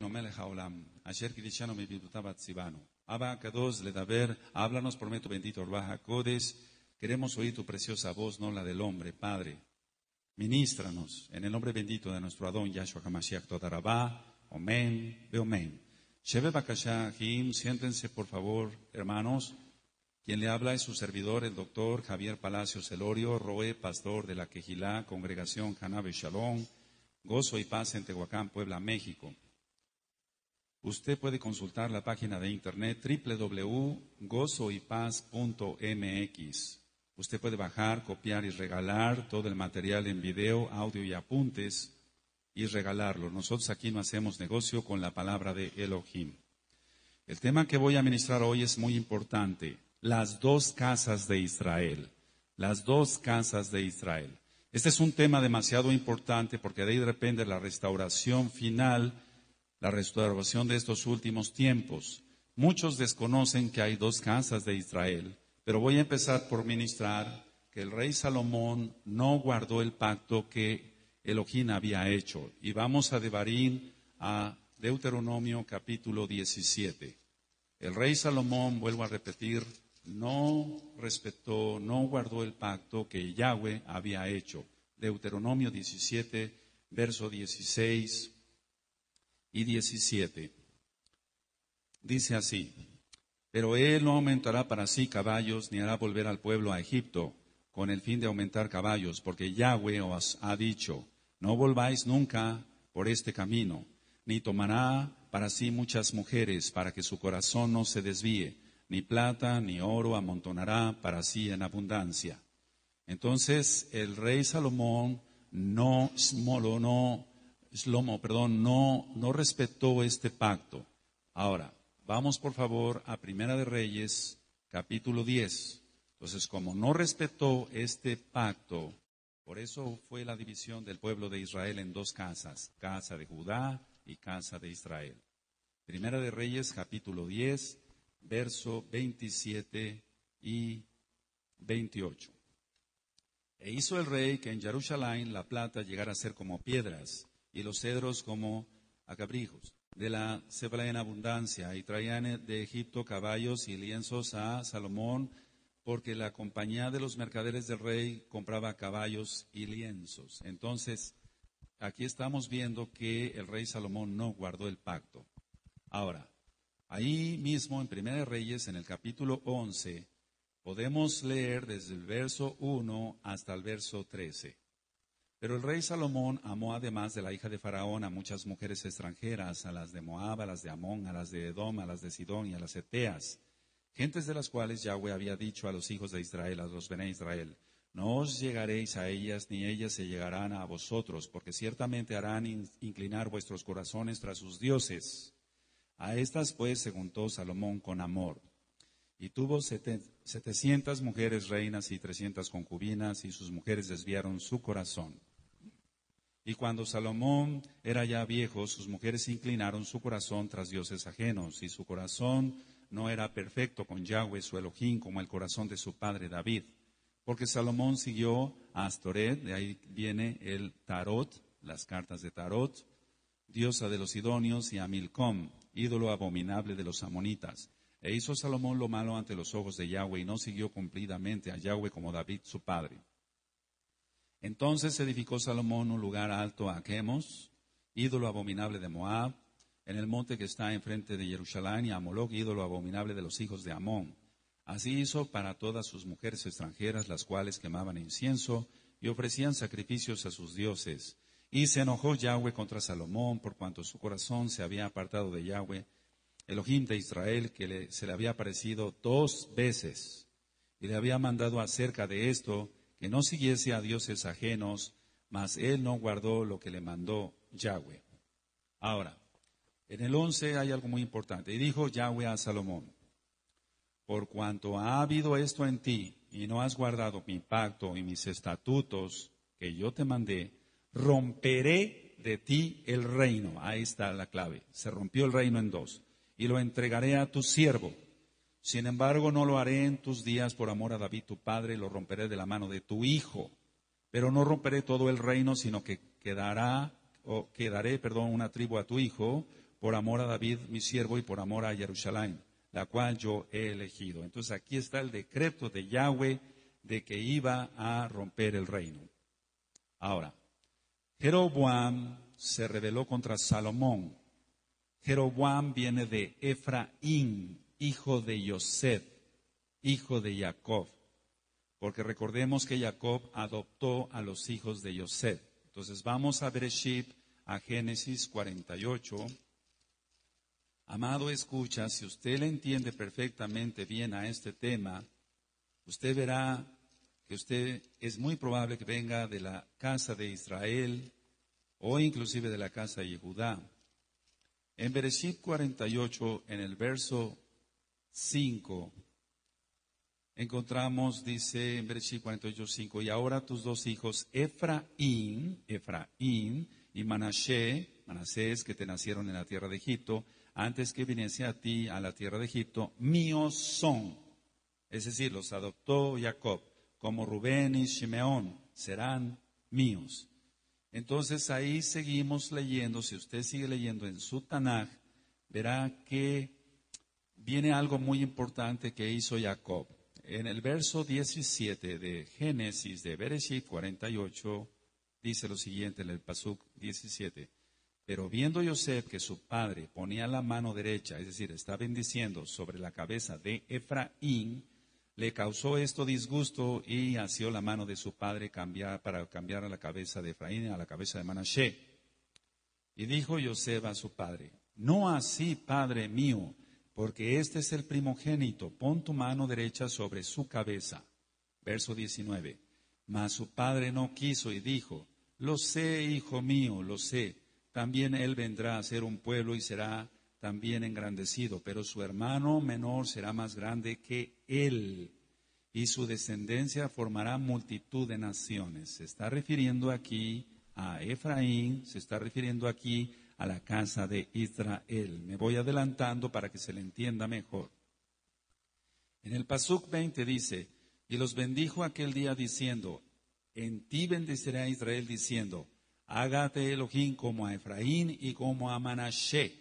Melech haolam, asher kidishanu mebituta batzivanu. Abba Kadosh Ledaber, háblanos por medio de tu bendito Orbaja Hakodesh. Queremos oír tu preciosa voz, no la del hombre, Padre. Ministranos en el nombre bendito de nuestro Adón Yahshua HaMashiach Todarabá. Amén, Beomen. Sheve Bakasha Him, siéntense por favor, hermanos. Quien le habla es su servidor, el doctor Javier Palacios Elorio, Roe, pastor de la Quejilá, Congregación Hanabe Shalom, Gozo y Paz en Tehuacán, Puebla, México. Usted puede consultar la página de internet www.gozoypaz.mx. Usted puede bajar, copiar y regalar todo el material en video, audio y apuntes y regalarlo. Nosotros aquí no hacemos negocio con la palabra de Elohim. El tema que voy a ministrar hoy es muy importante. Las dos casas de Israel. Las dos casas de Israel. Este es un tema demasiado importante porque de ahí depende la restauración final, la restauración de estos últimos tiempos. Muchos desconocen que hay dos casas de Israel, pero voy a empezar por ministrar que el rey Salomón no guardó el pacto que Elohim había hecho. Y vamos a Devarim, a Deuteronomio capítulo 17. El rey Salomón, vuelvo a repetir, no respetó, no guardó el pacto que Yahweh había hecho. Deuteronomio 17, verso 16 y 17. Dice así: pero él no aumentará para sí caballos, ni hará volver al pueblo a Egipto, con el fin de aumentar caballos, porque Yahweh os ha dicho: no volváis nunca por este camino, ni tomará para sí muchas mujeres, para que su corazón no se desvíe, ni plata ni oro amontonará para sí en abundancia. Entonces el rey Salomón no respetó este pacto. Ahora, vamos por favor a Primera de Reyes, capítulo 10. Entonces, como no respetó este pacto, por eso fue la división del pueblo de Israel en dos casas, casa de Judá y casa de Israel. Primera de Reyes, capítulo 10, verso 27 y 28. E hizo el rey que en Jerusalén la plata llegara a ser como piedras, y los cedros como acabrijos. De la cebada en abundancia, y traían de Egipto caballos y lienzos a Salomón, porque la compañía de los mercaderes del rey compraba caballos y lienzos. Entonces, aquí estamos viendo que el rey Salomón no guardó el pacto. Ahora, ahí mismo en Primera de Reyes, en el capítulo 11, podemos leer desde el verso 1 hasta el verso 13. Pero el rey Salomón amó además de la hija de Faraón a muchas mujeres extranjeras, a las de Moab, a las de Amón, a las de Edom, a las de Sidón y a las eteas, gentes de las cuales Yahweh había dicho a los hijos de Israel, a los Bené Israel: no os llegaréis a ellas, ni ellas se llegarán a vosotros, porque ciertamente harán inclinar vuestros corazones tras sus dioses. A estas pues se juntó Salomón con amor, y tuvo 700 mujeres reinas y 300 concubinas, y sus mujeres desviaron su corazón. Y cuando Salomón era ya viejo, sus mujeres inclinaron su corazón tras dioses ajenos, y su corazón no era perfecto con Yahweh su Elohim como el corazón de su padre David. Porque Salomón siguió a Astoret, de ahí viene el Tarot, las cartas de Tarot, diosa de los sidonios, y a Milcom, ídolo abominable de los amonitas. E hizo Salomón lo malo ante los ojos de Yahweh, y no siguió cumplidamente a Yahweh como David su padre. Entonces edificó Salomón un lugar alto a Chemos, ídolo abominable de Moab, en el monte que está enfrente de Jerusalén, y a Moloc, ídolo abominable de los hijos de Amón. Así hizo para todas sus mujeres extranjeras, las cuales quemaban incienso y ofrecían sacrificios a sus dioses. Y se enojó Yahweh contra Salomón, por cuanto su corazón se había apartado de Yahweh, Elohim de Israel, que se le había aparecido 2 veces, y le había mandado acerca de esto que no siguiese a dioses ajenos, mas él no guardó lo que le mandó Yahweh. Ahora, en el 11 hay algo muy importante. Y dijo Yahweh a Salomón: por cuanto ha habido esto en ti, y no has guardado mi pacto y mis estatutos que yo te mandé, romperé de ti el reino. Ahí está la clave. Se rompió el reino en 2. Y lo entregaré a tu siervo. Sin embargo, no lo haré en tus días por amor a David tu padre, lo romperé de la mano de tu hijo. Pero no romperé todo el reino, sino que quedaré una tribu a tu hijo, por amor a David, mi siervo, y por amor a Jerusalén, la cual yo he elegido. Entonces aquí está el decreto de Yahweh de que iba a romper el reino. Ahora, Jeroboam se rebeló contra Salomón. Jeroboam viene de Efraín, hijo de Yosef, hijo de Jacob. Porque recordemos que Jacob adoptó a los hijos de Yosef. Entonces vamos a Bereshit, a Génesis 48. Amado, escucha, si usted le entiende perfectamente bien a este tema, usted verá que usted es muy probable que venga de la casa de Israel o inclusive de la casa de Judá. En Bereshit 48, en el verso 5, encontramos, dice en Bereshit 48, 5, y ahora tus dos hijos, Efraín y Manasés, que te nacieron en la tierra de Egipto, antes que viniese a ti a la tierra de Egipto, míos son. Es decir, los adoptó Jacob, como Rubén y Shimeón, serán míos. Entonces ahí seguimos leyendo, si usted sigue leyendo en su Tanaj, verá que viene algo muy importante que hizo Jacob. En el verso 17 de Génesis de Bereshit 48, dice lo siguiente en el Pasuk 17. Pero viendo Yosef que su padre ponía la mano derecha, es decir, está bendiciendo sobre la cabeza de Efraín, le causó esto disgusto y asió la mano de su padre para cambiar a la cabeza de Efraín a la cabeza de Manasés. Y dijo Yosef a su padre, no así, padre mío, porque este es el primogénito, pon tu mano derecha sobre su cabeza. Verso 19. Mas su padre no quiso y dijo, lo sé, hijo mío, lo sé, también él vendrá a ser un pueblo y será también engrandecido, pero su hermano menor será más grande que él, y su descendencia formará multitud de naciones. Se está refiriendo aquí a Efraín, se está refiriendo aquí a la casa de Israel. Me voy adelantando para que se le entienda mejor. En el Pasuk 20 dice, y los bendijo aquel día diciendo, en ti bendecirá Israel diciendo, hágate Elohim como a Efraín y como a Manasés.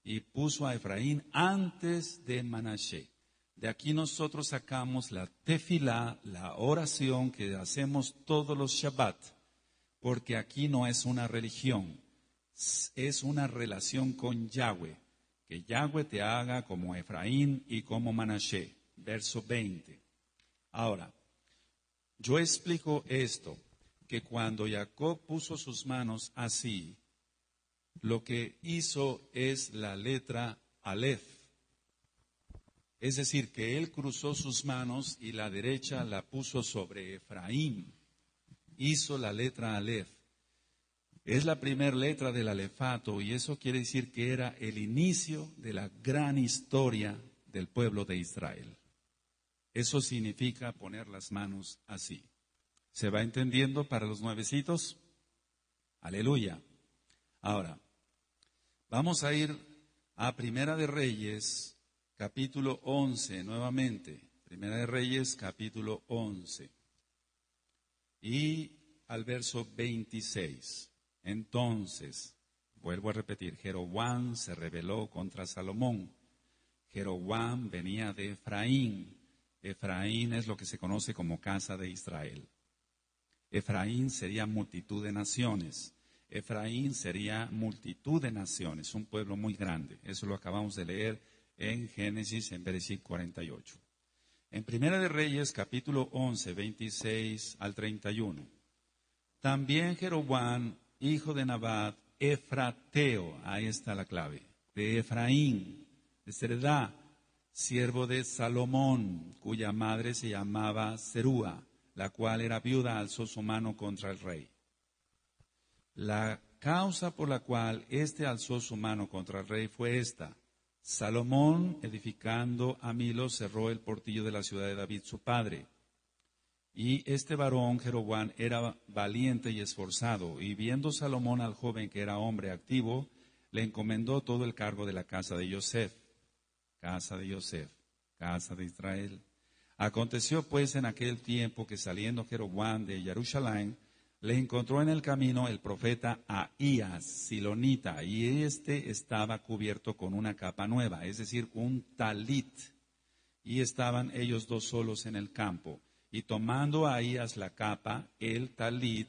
Y puso a Efraín antes de Manasés. De aquí nosotros sacamos la tefilá, la oración que hacemos todos los Shabbat, porque aquí no es una religión, es una relación con Yahweh, que Yahweh te haga como Efraín y como Manasés. Verso 20. Ahora, yo explico esto, que cuando Jacob puso sus manos así, lo que hizo es la letra Aleph. Es decir, que él cruzó sus manos y la derecha la puso sobre Efraín. Hizo la letra Aleph. Es la primera letra del alefato y eso quiere decir que era el inicio de la gran historia del pueblo de Israel. Eso significa poner las manos así. ¿Se va entendiendo para los nuevecitos? Aleluya. Ahora, vamos a ir a Primera de Reyes, capítulo 11, nuevamente. Primera de Reyes, capítulo 11. Y al verso 26. Entonces, vuelvo a repetir, Jeroboam se rebeló contra Salomón. Jeroboam venía de Efraín. Efraín es lo que se conoce como casa de Israel. Efraín sería multitud de naciones. Efraín sería multitud de naciones, un pueblo muy grande. Eso lo acabamos de leer en Génesis, en Bereshit 48. En Primera de Reyes, capítulo 11, 26 al 31. También Jeroboam, hijo de Nabat, Efrateo, ahí está la clave, de Efraín, de Sereda, siervo de Salomón, cuya madre se llamaba Serúa, la cual era viuda, alzó su mano contra el rey. La causa por la cual éste alzó su mano contra el rey fue esta. Salomón, edificando a Milo, cerró el portillo de la ciudad de David, su padre. Y este varón, Jeroboam, era valiente y esforzado, y viendo Salomón al joven que era hombre activo, le encomendó todo el cargo de la casa de Yosef, casa de Israel. Aconteció pues en aquel tiempo que saliendo Jeroboam de Jerusalén, le encontró en el camino el profeta Ahías, silonita, y estaba cubierto con una capa nueva, es decir, un talit. Y estaban ellos dos solos en el campo. Y tomando a Ahías la capa, el talit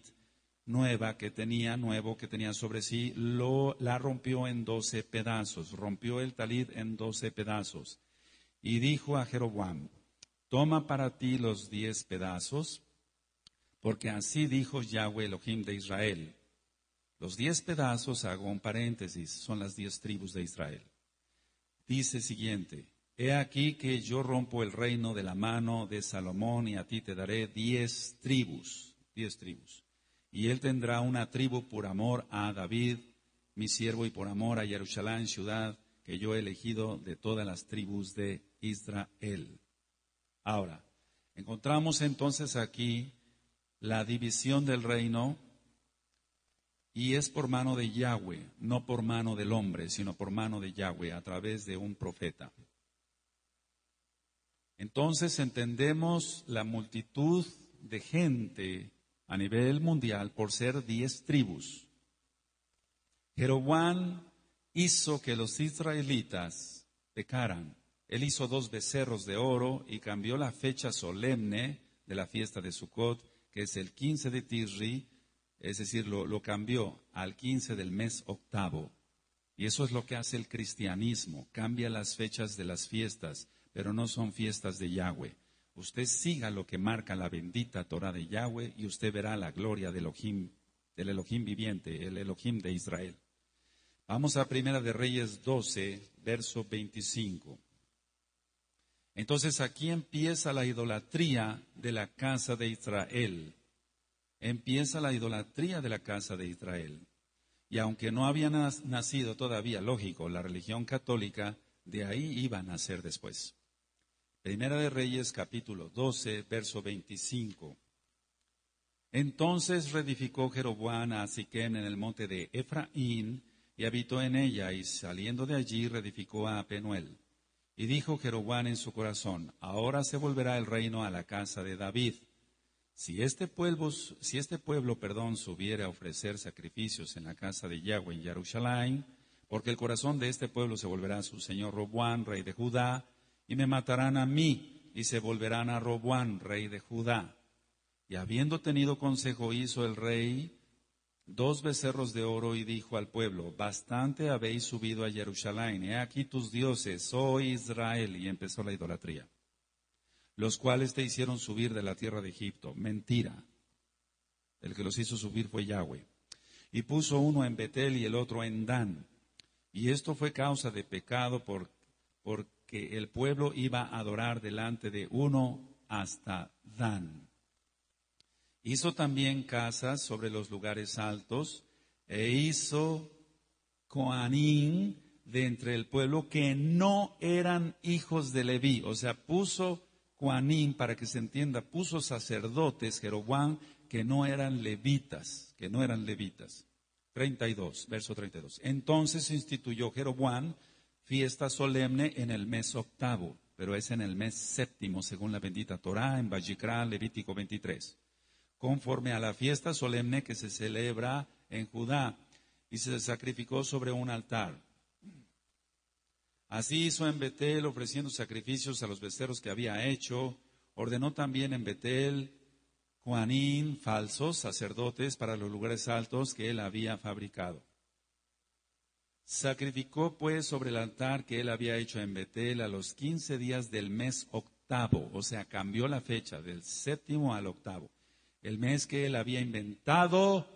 nuevo que tenía sobre sí, la rompió en 12 pedazos. Rompió el talit en 12 pedazos. Y dijo a Jeroboam: toma para ti los 10 pedazos, porque así dijo Yahweh Elohim de Israel. Los 10 pedazos, hago un paréntesis, son las 10 tribus de Israel. Dice siguiente: he aquí que yo rompo el reino de la mano de Salomón, y a ti te daré 10 tribus, 10 tribus. Y él tendrá una tribu por amor a David, mi siervo, y por amor a Jerusalén, ciudad que yo he elegido de todas las tribus de Israel. Ahora, encontramos entonces aquí la división del reino, y es por mano de Yahweh, no por mano del hombre, sino por mano de Yahweh, a través de un profeta. Entonces entendemos la multitud de gente a nivel mundial por ser 10 tribus. Jeroboam hizo que los israelitas pecaran. Él hizo 2 becerros de oro y cambió la fecha solemne de la fiesta de Sucot, que es el 15 de Tisri, es decir, lo cambió al 15 del mes octavo. Y eso es lo que hace el cristianismo, cambia las fechas de las fiestas, pero no son fiestas de Yahweh. Usted siga lo que marca la bendita Torah de Yahweh y usted verá la gloria del Elohim viviente, el Elohim de Israel. Vamos a Primera de Reyes 12, verso 25. Entonces aquí empieza la idolatría de la casa de Israel. Empieza la idolatría de la casa de Israel. Y aunque no había nacido todavía, lógico, la religión católica, de ahí iba a nacer después. Primera de Reyes, capítulo 12, verso 25. Entonces reedificó Jeroboam a Siquem en el monte de Efraín, y habitó en ella, y saliendo de allí reedificó a Penuel. Y dijo Jeroboam en su corazón: ahora se volverá el reino a la casa de David. Si este pueblo, subiera a ofrecer sacrificios en la casa de Yahweh en Jerusalén, porque el corazón de este pueblo se volverá a su señor Roboam, rey de Judá, y me matarán a mí, y se volverán a Roboam, rey de Judá. Y habiendo tenido consejo, hizo el rey 2 becerros de oro, y dijo al pueblo: bastante habéis subido a Jerusalén, he aquí tus dioses, oh Israel. Y empezó la idolatría. Los cuales te hicieron subir de la tierra de Egipto. Mentira. El que los hizo subir fue Yahweh. Y puso uno en Betel y el otro en Dan. Y esto fue causa de pecado porque el pueblo iba a adorar delante de uno hasta Dan. Hizo también casas sobre los lugares altos, e hizo coanín de entre el pueblo que no eran hijos de Leví. O sea, puso coanín, para que se entienda, puso sacerdotes, Jeroboam, que no eran levitas. 32, verso 32. Entonces instituyó Jeroboam fiesta solemne en el mes octavo, pero es en el mes séptimo, según la bendita Torá, en Vayikra, Levítico 23. Conforme a la fiesta solemne que se celebra en Judá, y se sacrificó sobre un altar. Así hizo en Betel, ofreciendo sacrificios a los becerros que había hecho. Ordenó también en Betel coanín, falsos sacerdotes, para los lugares altos que él había fabricado. Sacrificó pues sobre el altar que él había hecho en Betel a los 15 días del mes octavo, o sea, cambió la fecha del séptimo al octavo, el mes que él había inventado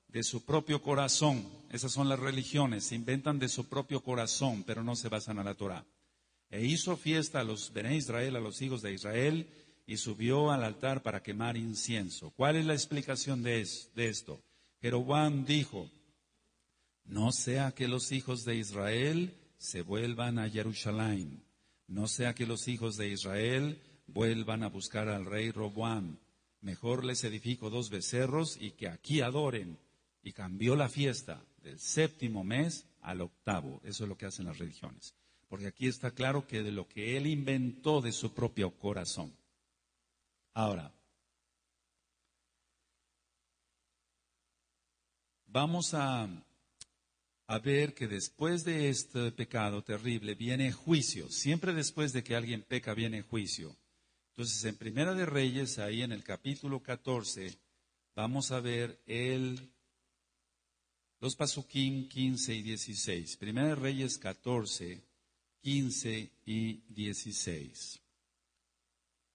de su propio corazón. Esas son las religiones, se inventan de su propio corazón, pero no se basan a la Torá. E hizo fiesta a los Bené Israel, a los hijos de Israel, y subió al altar para quemar incienso. ¿Cuál es la explicación de esto? Jeroboam dijo: no sea que los hijos de Israel se vuelvan a Jerusalén, no sea que los hijos de Israel vuelvan a buscar al rey Roboam. Mejor les edifico 2 becerros y que aquí adoren. Y cambió la fiesta del séptimo mes al octavo. Eso es lo que hacen las religiones. Porque aquí está claro que de lo que él inventó de su propio corazón. Ahora, vamos a ver que después de este pecado terrible viene juicio. Siempre después de que alguien peca viene juicio. Entonces, en Primera de Reyes, ahí en el capítulo 14, vamos a ver los pasuquín 15 y 16. Primera de Reyes 14, 15 y 16.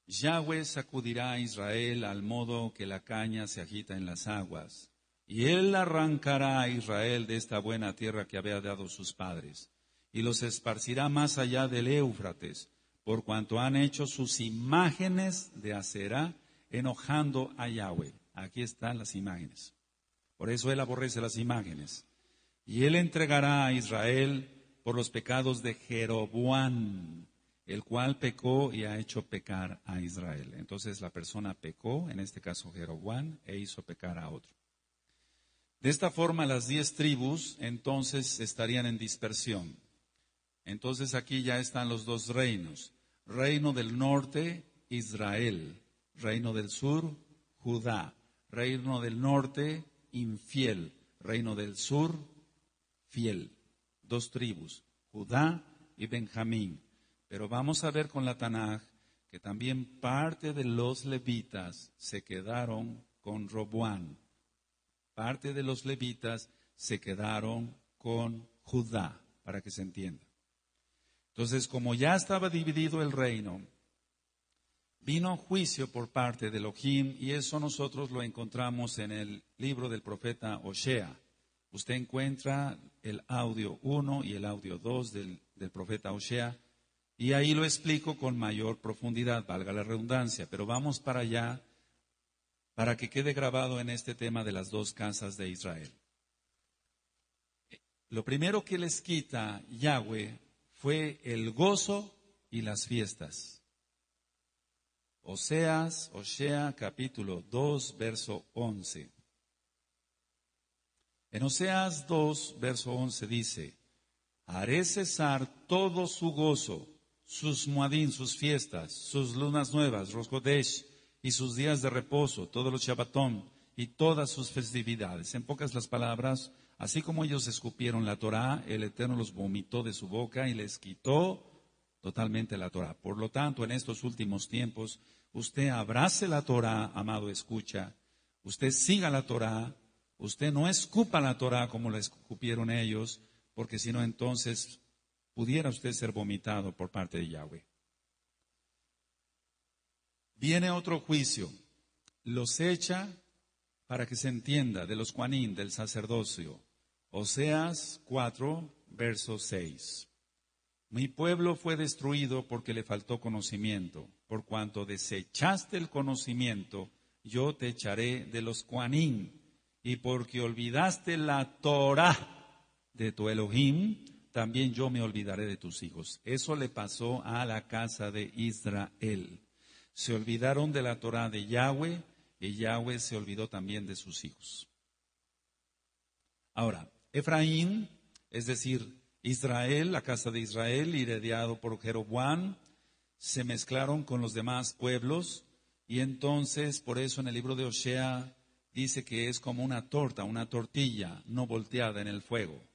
Yahweh sacudirá a Israel al modo que la caña se agita en las aguas, y él arrancará a Israel de esta buena tierra que había dado sus padres, y los esparcirá más allá del Éufrates, por cuanto han hecho sus imágenes de Aserá, enojando a Yahweh. Aquí están las imágenes. Por eso él aborrece las imágenes. Y él entregará a Israel por los pecados de Jeroboam, el cual pecó y ha hecho pecar a Israel. Entonces la persona pecó, en este caso Jeroboam, e hizo pecar a otro. De esta forma las 10 tribus entonces estarían en dispersión. Entonces aquí ya están los 2 reinos. Reino del norte, Israel. Reino del sur, Judá. Reino del norte, infiel. Reino del sur, fiel. 2 tribus, Judá y Benjamín. Pero vamos a ver con la Tanaj que también parte de los levitas se quedaron con Roboam. Parte de los levitas se quedaron con Judá, para que se entienda. Entonces, como ya estaba dividido el reino, vino juicio por parte de Elohim, y eso nosotros lo encontramos en el libro del profeta Osea. Usted encuentra el audio 1 y el audio 2 del profeta Osea, y ahí lo explico con mayor profundidad, valga la redundancia, pero vamos para allá para que quede grabado en este tema de las 2 casas de Israel. Lo primero que les quita Yahweh fue el gozo y las fiestas. Osea capítulo 2, verso 11. En Oseas 2, verso 11 dice: haré cesar todo su gozo, sus muadín, sus fiestas, sus lunas nuevas, Rosh Chodesh, y sus días de reposo, todos los Shabbatón y todas sus festividades. En pocas las palabras, así como ellos escupieron la Torá, el Eterno los vomitó de su boca y les quitó totalmente la Torá. Por lo tanto, en estos últimos tiempos, usted abrace la Torá, amado escucha, usted siga la Torá, usted no escupa la Torá como la escupieron ellos, porque si no, entonces pudiera usted ser vomitado por parte de Yahweh. Viene otro juicio, los echa para que se entienda, de los Juanín, del sacerdocio. Oseas 4, verso 6. Mi pueblo fue destruido porque le faltó conocimiento. Por cuanto desechaste el conocimiento, yo te echaré de los Juanín. Y porque olvidaste la Torá de tu Elohim, también yo me olvidaré de tus hijos. Eso le pasó a la casa de Israel. Se olvidaron de la Torá de Yahweh, y Yahweh se olvidó también de sus hijos. Ahora, Efraín, es decir, Israel, la casa de Israel, heredado por Jeroboam, se mezclaron con los demás pueblos, y entonces, por eso en el libro de Osea dice que es como una tortilla no volteada en el fuego.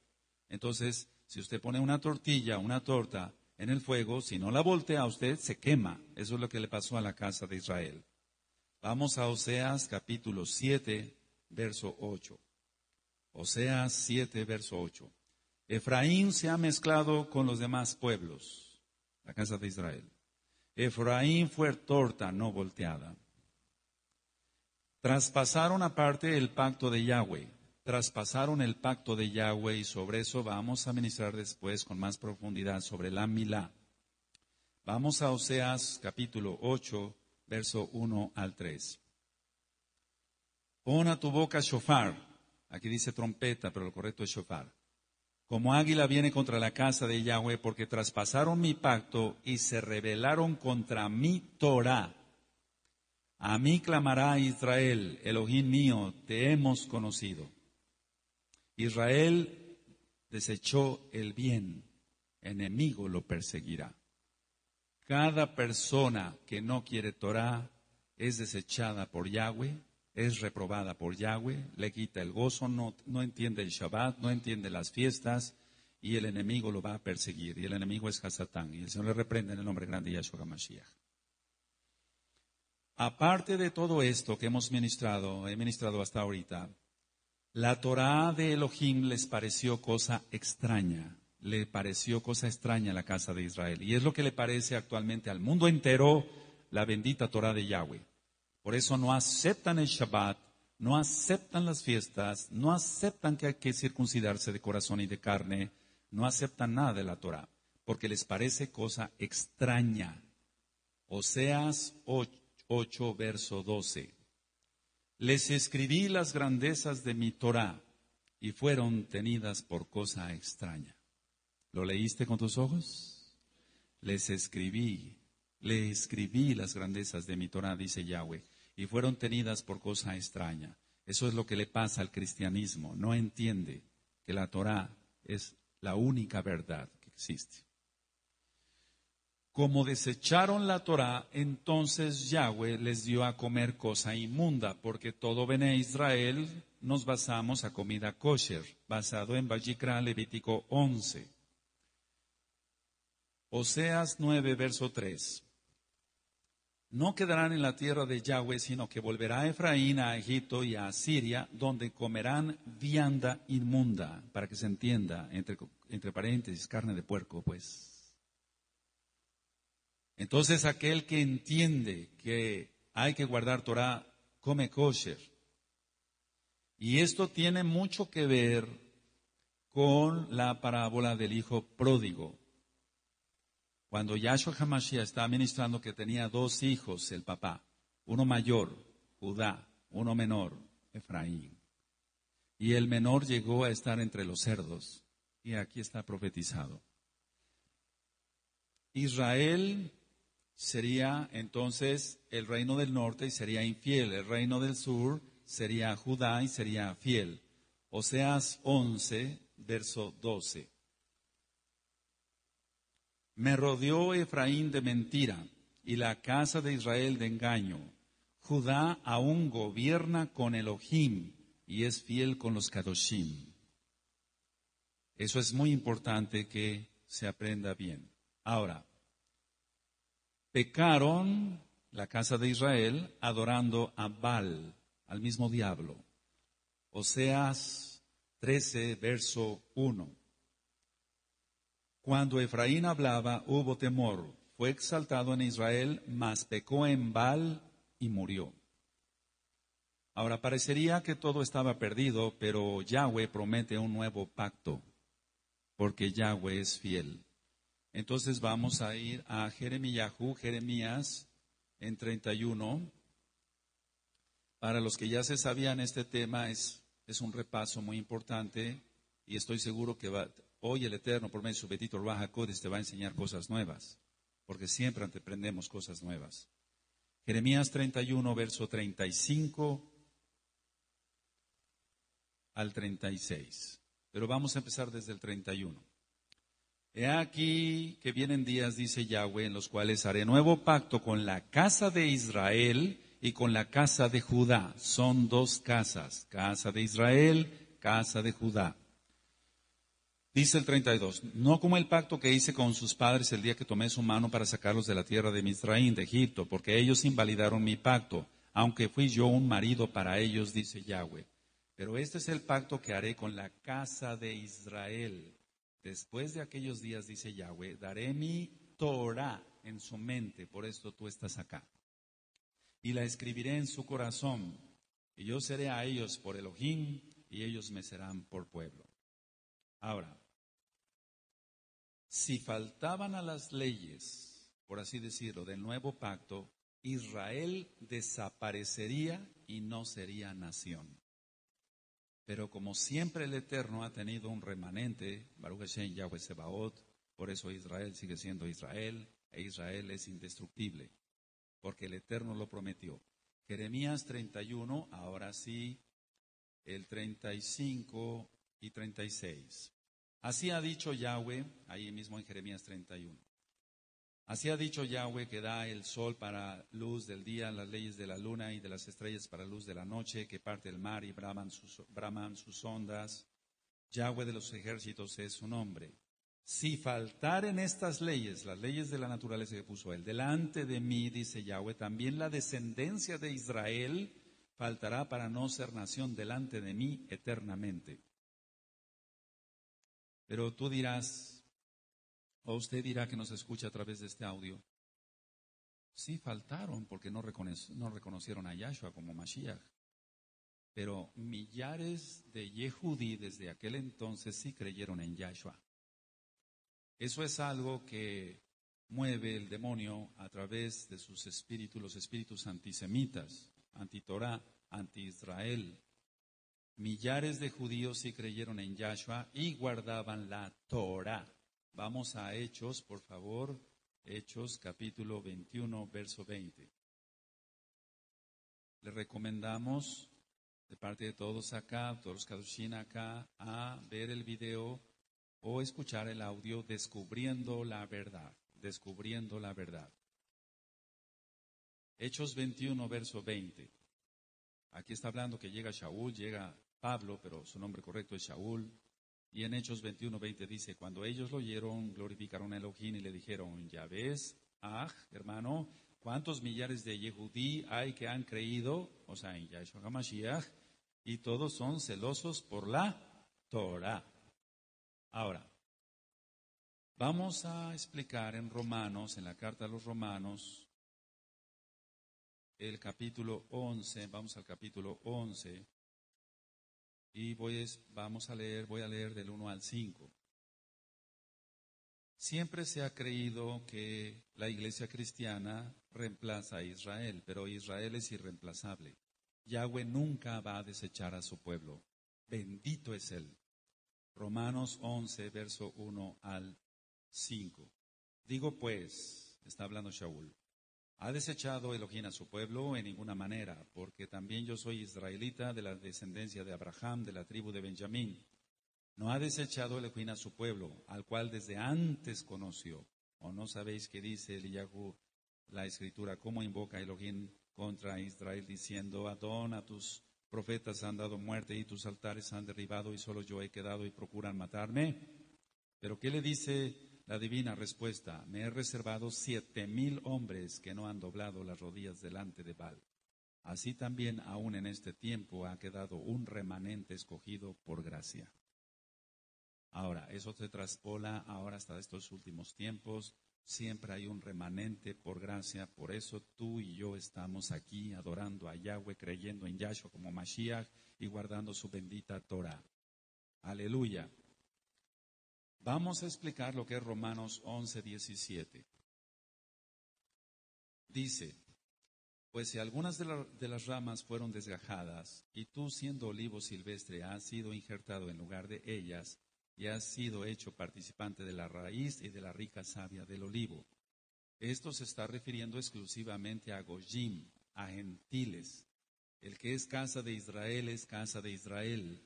Entonces, si usted pone una torta en el fuego, si no la voltea usted, se quema. Eso es lo que le pasó a la casa de Israel. Vamos a Oseas capítulo 7, verso 8. Oseas 7, verso 8. Efraín se ha mezclado con los demás pueblos, la casa de Israel. Efraín fue torta no volteada. Traspasaron aparte el pacto de Yahweh. Traspasaron el pacto de Yahweh, y sobre eso vamos a ministrar después con más profundidad sobre la Milá. Vamos a Oseas capítulo 8, verso 1 al 3. Pon a tu boca shofar. Aquí dice trompeta, pero lo correcto es shofar. Como águila viene contra la casa de Yahweh, porque traspasaron mi pacto y se rebelaron contra mi Torá. A mí clamará Israel, Elohim mío, te hemos conocido. Israel desechó el bien, enemigo lo perseguirá. Cada persona que no quiere Torá es desechada por Yahweh, es reprobada por Yahweh, le quita el gozo, no entiende el Shabbat, no entiende las fiestas, y el enemigo lo va a perseguir. Y el enemigo es Hasatán, y el Señor le reprende en el nombre grande de Yahshua HaMashiach. Aparte de todo esto que he ministrado hasta ahorita, la Torá de Elohim les pareció cosa extraña. Le pareció cosa extraña a la casa de Israel. Y es lo que le parece actualmente al mundo entero la bendita Torá de Yahweh. Por eso no aceptan el Shabbat, no aceptan las fiestas, no aceptan que hay que circuncidarse de corazón y de carne, no aceptan nada de la Torá, porque les parece cosa extraña. Oseas 8, verso 12. Les escribí las grandezas de mi Torá y fueron tenidas por cosa extraña. ¿Lo leíste con tus ojos? Le escribí las grandezas de mi Torá, dice Yahweh, y fueron tenidas por cosa extraña. Eso es lo que le pasa al cristianismo. No entiende que la Torá es la única verdad que existe. Como desecharon la Torá, entonces Yahweh les dio a comer cosa inmunda, porque todo Bené Israel nos basamos a comida kosher, basado en Vayikra, Levítico 11. Oseas 9, verso 3. No quedarán en la tierra de Yahweh, sino que volverá Efraín a Egipto y a Asiria, donde comerán vianda inmunda, para que se entienda, entre paréntesis, carne de puerco, pues. Entonces aquel que entiende que hay que guardar Torah, come kosher. Y esto tiene mucho que ver con la parábola del hijo pródigo. Cuando Yahshua HaMashiach estaba ministrando que tenía 2 hijos, el papá, uno mayor, Judá, uno menor, Efraín. Y el menor llegó a estar entre los cerdos. Y aquí está profetizado. Israel sería entonces el reino del norte y sería infiel. El reino del sur sería Judá y sería fiel. Oseas 11, verso 12. Me rodeó Efraín de mentira y la casa de Israel de engaño. Judá aún gobierna con Elohim y es fiel con los Kadoshim. Eso es muy importante que se aprenda bien. Ahora, pecaron la casa de Israel adorando a Baal, al mismo diablo. Oseas 13, verso 1. Cuando Efraín hablaba, hubo temor. Fue exaltado en Israel, mas pecó en Baal y murió. Ahora, parecería que todo estaba perdido, pero Yahweh promete un nuevo pacto, porque Yahweh es fiel. Entonces vamos a ir a Jeremías en 31. Para los que ya se sabían este tema, es un repaso muy importante y estoy seguro que hoy el Eterno, por medio de su bendito Ruach HaKodesh, te va a enseñar cosas nuevas, porque siempre aprendemos cosas nuevas. Jeremías 31, verso 35 al 36. Pero vamos a empezar desde el 31. He aquí que vienen días, dice Yahweh, en los cuales haré nuevo pacto con la casa de Israel y con la casa de Judá. Son 2 casas, casa de Israel, casa de Judá. Dice el 32, no como el pacto que hice con sus padres el día que tomé su mano para sacarlos de la tierra de Misraín, de Egipto, porque ellos invalidaron mi pacto, aunque fui yo un marido para ellos, dice Yahweh. Pero este es el pacto que haré con la casa de Israel. Después de aquellos días, dice Yahweh, daré mi Torah en su mente, por esto tú estás acá. Y la escribiré en su corazón, y yo seré a ellos por Elohim, y ellos me serán por pueblo. Ahora, si faltaban a las leyes, por así decirlo, del nuevo pacto, Israel desaparecería y no sería nación. Pero como siempre el Eterno ha tenido un remanente, Baruch Hashem Yahweh Sebaot, por eso Israel sigue siendo Israel, e Israel es indestructible, porque el Eterno lo prometió. Jeremías 31, ahora sí, el 35 y 36. Así ha dicho Yahweh, ahí mismo en Jeremías 31. Así ha dicho Yahweh, que da el sol para luz del día, las leyes de la luna y de las estrellas para luz de la noche, que parte el mar y braman sus ondas. Yahweh de los ejércitos es su nombre. Si faltaren estas leyes, las leyes de la naturaleza que puso él, delante de mí, dice Yahweh, también la descendencia de Israel faltará para no ser nación delante de mí eternamente. Pero tú dirás, o usted dirá que nos escucha a través de este audio, sí faltaron porque no reconocieron a Yahshua como Mashiach. Pero millares de Yehudí desde aquel entonces sí creyeron en Yahshua. Eso es algo que mueve el demonio a través de sus espíritus, los espíritus antisemitas, anti-Torah, anti-Israel. Millares de judíos sí creyeron en Yahshua y guardaban la Torah. Vamos a Hechos, por favor. Hechos capítulo 21, verso 20. Le recomendamos, de parte de todos acá, todos los Kadoshim acá, a ver el video o escuchar el audio Descubriendo la Verdad. Descubriendo la Verdad. Hechos 21, verso 20. Aquí está hablando que llega Shaul, llega Pablo, pero su nombre correcto es Shaul. Y en Hechos 21, 20 dice, cuando ellos lo oyeron, glorificaron a Elohim y le dijeron, ya ves, hermano, ¿cuántos millares de Yehudí hay que han creído? O sea, en Yahshua HaMashiach, y todos son celosos por la Torah. Ahora, vamos a explicar en Romanos, en la carta a los Romanos, el capítulo 11, vamos al capítulo 11. Y voy a leer del 1 al 5. Siempre se ha creído que la iglesia cristiana reemplaza a Israel, pero Israel es irreemplazable. Yahweh nunca va a desechar a su pueblo. Bendito es Él. Romanos 11, verso 1 al 5. Digo pues, está hablando Shaul, ¿ha desechado Elohim a su pueblo? En ninguna manera, porque también yo soy israelita de la descendencia de Abraham, de la tribu de Benjamín. No ha desechado Elohim a su pueblo, al cual desde antes conoció. ¿O no sabéis qué dice Eliyahu, la escritura, cómo invoca Elohim contra Israel, diciendo, Adón, a tus profetas han dado muerte y tus altares han derribado y solo yo he quedado y procuran matarme? Pero ¿qué le dice la divina respuesta? Me he reservado 7,000 hombres que no han doblado las rodillas delante de Baal. Así también aún en este tiempo ha quedado un remanente escogido por gracia. Ahora, eso se traspola ahora hasta estos últimos tiempos. Siempre hay un remanente por gracia. Por eso tú y yo estamos aquí adorando a Yahweh, creyendo en Yahshua como Mashiach y guardando su bendita Torah. Aleluya. Vamos a explicar lo que es Romanos 11, 17. Dice, pues si algunas de las ramas fueron desgajadas, y tú siendo olivo silvestre has sido injertado en lugar de ellas, y has sido hecho participante de la raíz y de la rica savia del olivo. Esto se está refiriendo exclusivamente a Goyim, a gentiles. El que es casa de Israel es casa de Israel.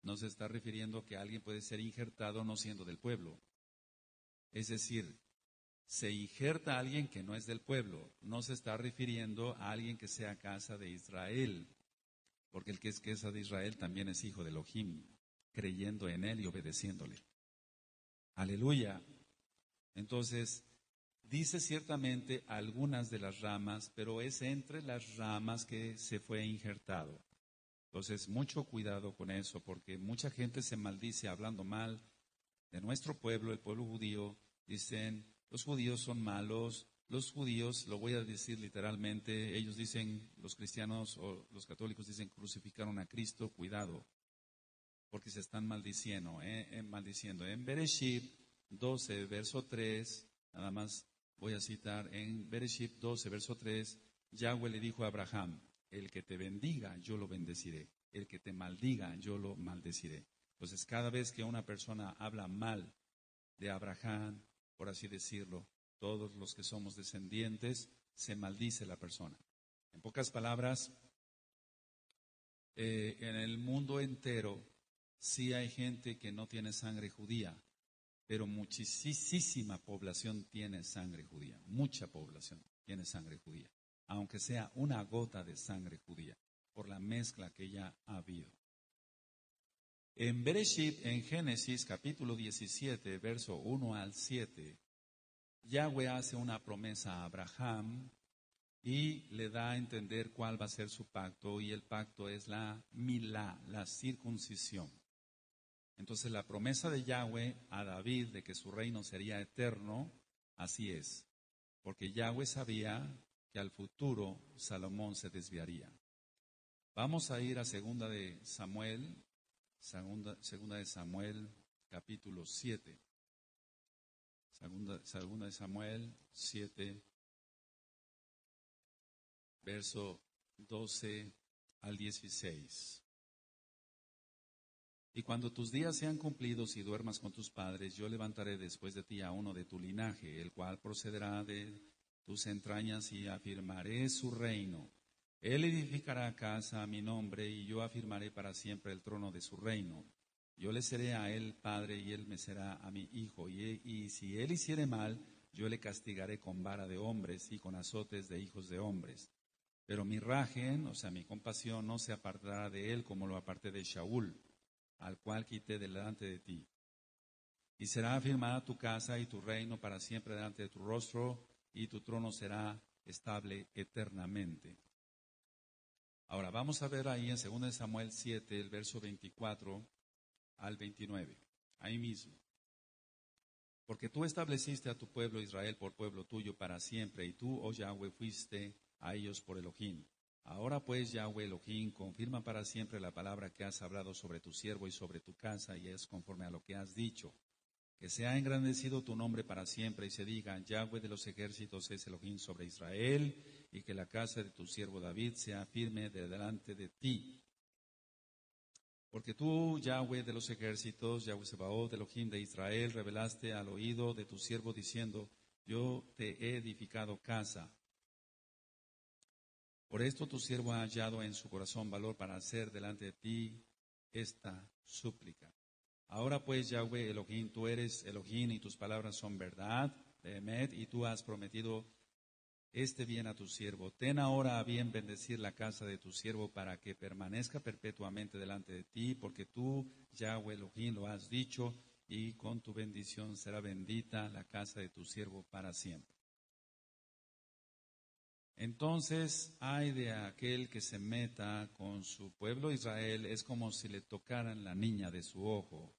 No se está refiriendo que alguien puede ser injertado no siendo del pueblo. Es decir, se injerta a alguien que no es del pueblo. No se está refiriendo a alguien que sea casa de Israel. Porque el que es casa de Israel también es hijo de Elohim, creyendo en él y obedeciéndole. Aleluya. Entonces, dice ciertamente algunas de las ramas, pero es entre las ramas que se fue injertado. Entonces, mucho cuidado con eso, porque mucha gente se maldice hablando mal de nuestro pueblo, el pueblo judío. Dicen, los judíos son malos, los judíos, lo voy a decir literalmente, ellos dicen, los cristianos o los católicos dicen, crucificaron a Cristo, cuidado, porque se están maldiciendo. En Bereshit 12, verso 3, nada más voy a citar, en Bereshit 12, verso 3, Yahweh le dijo a Abraham, el que te bendiga, yo lo bendeciré. El que te maldiga, yo lo maldeciré. Entonces, cada vez que una persona habla mal de Abraham, por así decirlo, todos los que somos descendientes, se maldice la persona. En pocas palabras, en el mundo entero, sí hay gente que no tiene sangre judía, pero muchísima población tiene sangre judía, mucha población tiene sangre judía, aunque sea una gota de sangre judía, por la mezcla que ya ha habido. En Bereshit, en Génesis capítulo 17, verso 1 al 7, Yahweh hace una promesa a Abraham y le da a entender cuál va a ser su pacto, y el pacto es la milá, la circuncisión. Entonces la promesa de Yahweh a David de que su reino sería eterno, así es, porque Yahweh sabía que al futuro Salomón se desviaría. Vamos a ir a segunda de Samuel, capítulo 7. Segunda de Samuel 7, verso 12 al 16. Y cuando tus días sean cumplidos y duermas con tus padres, yo levantaré después de ti a uno de tu linaje, el cual procederá de tus entrañas, y afirmaré su reino. Él edificará casa a mi nombre, y yo afirmaré para siempre el trono de su reino. Yo le seré a él padre, y él me será a mi hijo. Y si él hiciere mal, yo le castigaré con vara de hombres y con azotes de hijos de hombres. Pero mi rajen, o sea, mi compasión, no se apartará de él como lo aparté de Shaul, al cual quité delante de ti. Y será afirmada tu casa y tu reino para siempre delante de tu rostro, y tu trono será estable eternamente. Ahora vamos a ver ahí en 2 Samuel 7, el verso 24 al 29, ahí mismo. Porque tú estableciste a tu pueblo Israel por pueblo tuyo para siempre, y tú, oh Yahweh, fuiste a ellos por Elohim. Ahora pues, Yahweh Elohim, confirma para siempre la palabra que has hablado sobre tu siervo y sobre tu casa, y es conforme a lo que has dicho. Que sea engrandecido tu nombre para siempre, y se diga, Yahweh de los ejércitos es Elohim sobre Israel, y que la casa de tu siervo David sea firme de delante de ti. Porque tú, Yahweh de los ejércitos, Yahweh Sebaot, Elohim de Israel, revelaste al oído de tu siervo diciendo, yo te he edificado casa. Por esto tu siervo ha hallado en su corazón valor para hacer delante de ti esta súplica. Ahora pues, Yahweh Elohim, tú eres Elohim y tus palabras son verdad, Emet, y tú has prometido este bien a tu siervo. Ten ahora a bien bendecir la casa de tu siervo para que permanezca perpetuamente delante de ti, porque tú, Yahweh Elohim, lo has dicho, y con tu bendición será bendita la casa de tu siervo para siempre. Entonces, ay de aquel que se meta con su pueblo Israel, es como si le tocaran la niña de su ojo.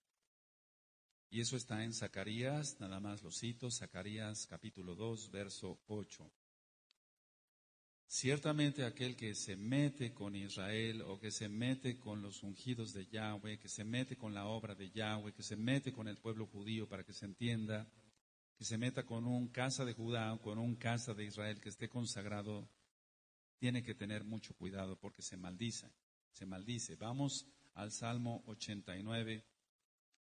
Y eso está en Zacarías, nada más lo cito, Zacarías capítulo 2, verso 8. Ciertamente aquel que se mete con Israel, o que se mete con los ungidos de Yahweh, que se mete con la obra de Yahweh, que se mete con el pueblo judío, para que se entienda, que se meta con un casa de Judá o con un casa de Israel que esté consagrado, tiene que tener mucho cuidado porque se maldice, se maldice. Vamos al Salmo 89,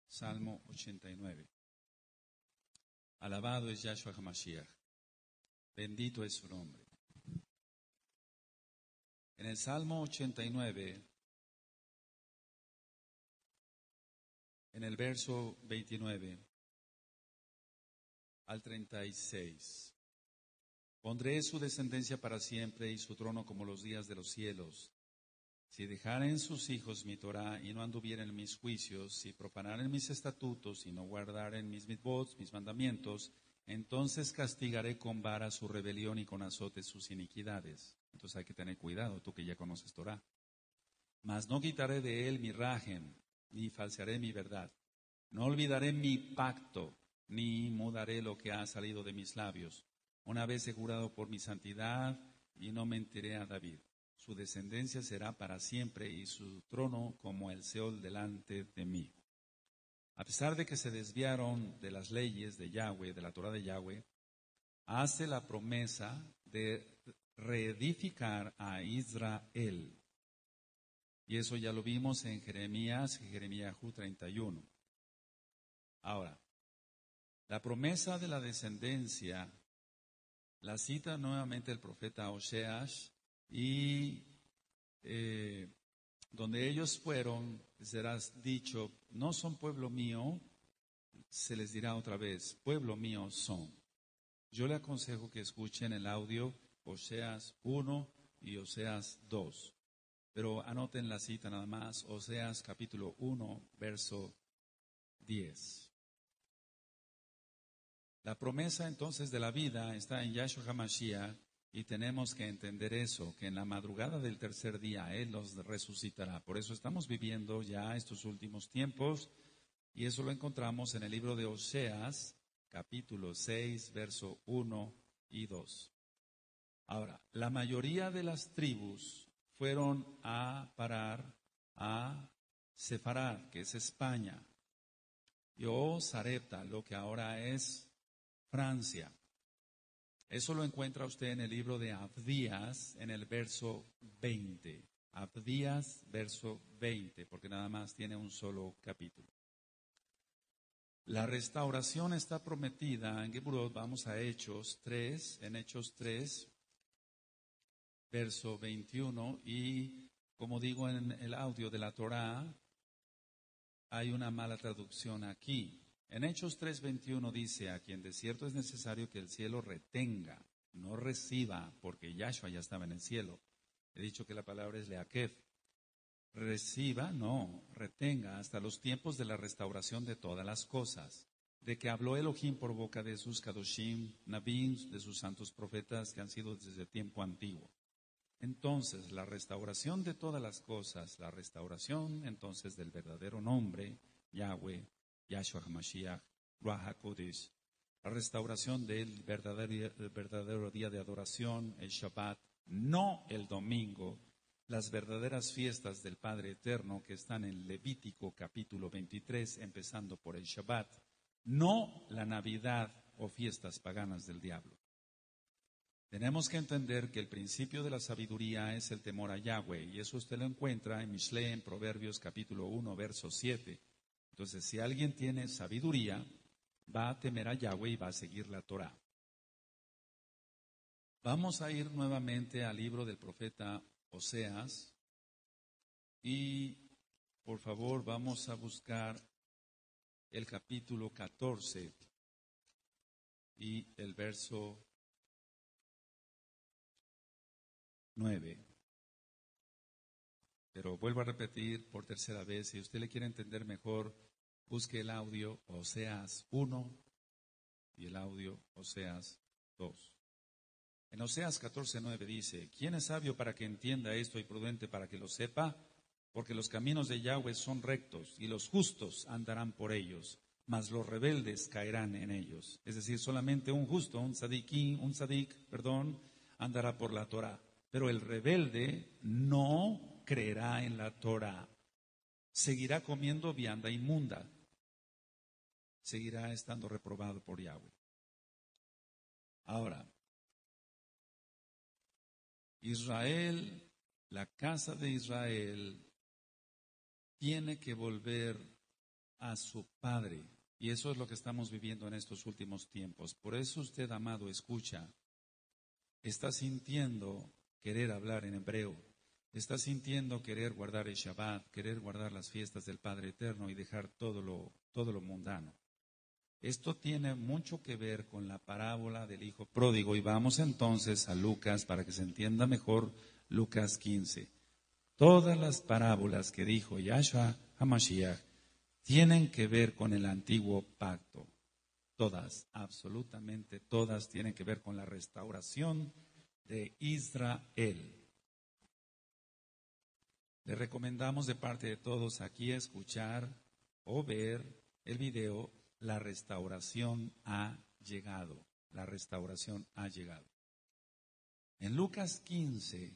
Salmo 89. Alabado es Yahshua HaMashiach, bendito es su nombre. En el Salmo 89, en el verso 29 al 36, pondré su descendencia para siempre y su trono como los días de los cielos. Si dejaren sus hijos mi Torah y no anduvieren en mis juicios, si profanaren mis estatutos y no guardaren mis mitzvot, mis mandamientos, entonces castigaré con vara su rebelión y con azotes sus iniquidades. Entonces hay que tener cuidado, tú que ya conoces Torah. Mas no quitaré de él mi rajen, ni falsearé mi verdad. No olvidaré mi pacto, ni mudaré lo que ha salido de mis labios. Una vez he jurado por mi santidad, y no mentiré a David. Su descendencia será para siempre, y su trono como el Seol delante de mí. A pesar de que se desviaron de las leyes de Yahweh, de la Torah de Yahweh, hace la promesa de reedificar a Israel. Y eso ya lo vimos en Jeremías 31. Ahora, la promesa de la descendencia la cita nuevamente el profeta Oseas, y donde ellos fueron, serás dicho, no son pueblo mío, se les dirá otra vez, pueblo mío son. Yo le aconsejo que escuchen el audio Oseas 1 y Oseas 2. Pero anoten la cita nada más, Oseas capítulo 1, verso 10. La promesa entonces de la vida está en Yahshua HaMashiach y tenemos que entender eso, que en la madrugada del tercer día Él los resucitará. Por eso estamos viviendo ya estos últimos tiempos y eso lo encontramos en el libro de Oseas, capítulo 6, verso 1 y 2. Ahora, la mayoría de las tribus fueron a parar a Sefarad, que es España, y Sarepta, lo que ahora es Francia. Eso lo encuentra usted en el libro de Abdías, en el verso 20. Abdías, verso 20, porque nada más tiene un solo capítulo. La restauración está prometida en Geburot. Vamos a Hechos 3, en Hechos 3, verso 21, y como digo en el audio de la Torá, hay una mala traducción aquí. En Hechos 3:21 dice, a quien de cierto es necesario que el cielo retenga, no reciba, porque Yahshua ya estaba en el cielo. He dicho que la palabra es leakef. Reciba, no, retenga hasta los tiempos de la restauración de todas las cosas, de que habló Elohim por boca de sus kadoshim, nabim, de sus santos profetas que han sido desde tiempo antiguo. Entonces, la restauración de todas las cosas, la restauración entonces del verdadero nombre, Yahweh, Yahshua HaMashiach, Ruach HaKodesh, la restauración del verdadero día de adoración, el Shabbat, no el domingo, las verdaderas fiestas del Padre Eterno que están en Levítico capítulo 23, empezando por el Shabbat, no la Navidad o fiestas paganas del diablo. Tenemos que entender que el principio de la sabiduría es el temor a Yahweh, y eso usted lo encuentra en Mishle, en Proverbios capítulo 1, verso 7. Entonces, si alguien tiene sabiduría, va a temer a Yahweh y va a seguir la Torah. Vamos a ir nuevamente al libro del profeta Oseas y, por favor, vamos a buscar el capítulo 14 y el verso 9. Pero vuelvo a repetir por tercera vez, si usted le quiere entender mejor, busque el audio Oseas 1 y el audio Oseas 2. En Oseas 14:9 dice, ¿quién es sabio para que entienda esto y prudente para que lo sepa? Porque los caminos de Yahweh son rectos y los justos andarán por ellos, mas los rebeldes caerán en ellos. Es decir, solamente un justo, un sadik, andará por la Torah. Pero el rebelde no creerá en la Torah. Seguirá comiendo vianda inmunda. Seguirá estando reprobado por Yahweh. Ahora, Israel, la casa de Israel, tiene que volver a su padre. Y eso es lo que estamos viviendo en estos últimos tiempos. Por eso usted, amado, escucha. Está sintiendo querer hablar en hebreo. Está sintiendo querer guardar el Shabbat, querer guardar las fiestas del Padre Eterno y dejar todo lo mundano. Esto tiene mucho que ver con la parábola del Hijo Pródigo. Y vamos entonces a Lucas para que se entienda mejor Lucas 15. Todas las parábolas que dijo Yahshua HaMashiach tienen que ver con el antiguo pacto. Todas, absolutamente todas tienen que ver con la restauración de Israel. Le recomendamos de parte de todos aquí escuchar o ver el video. La restauración ha llegado. La restauración ha llegado. En Lucas 15,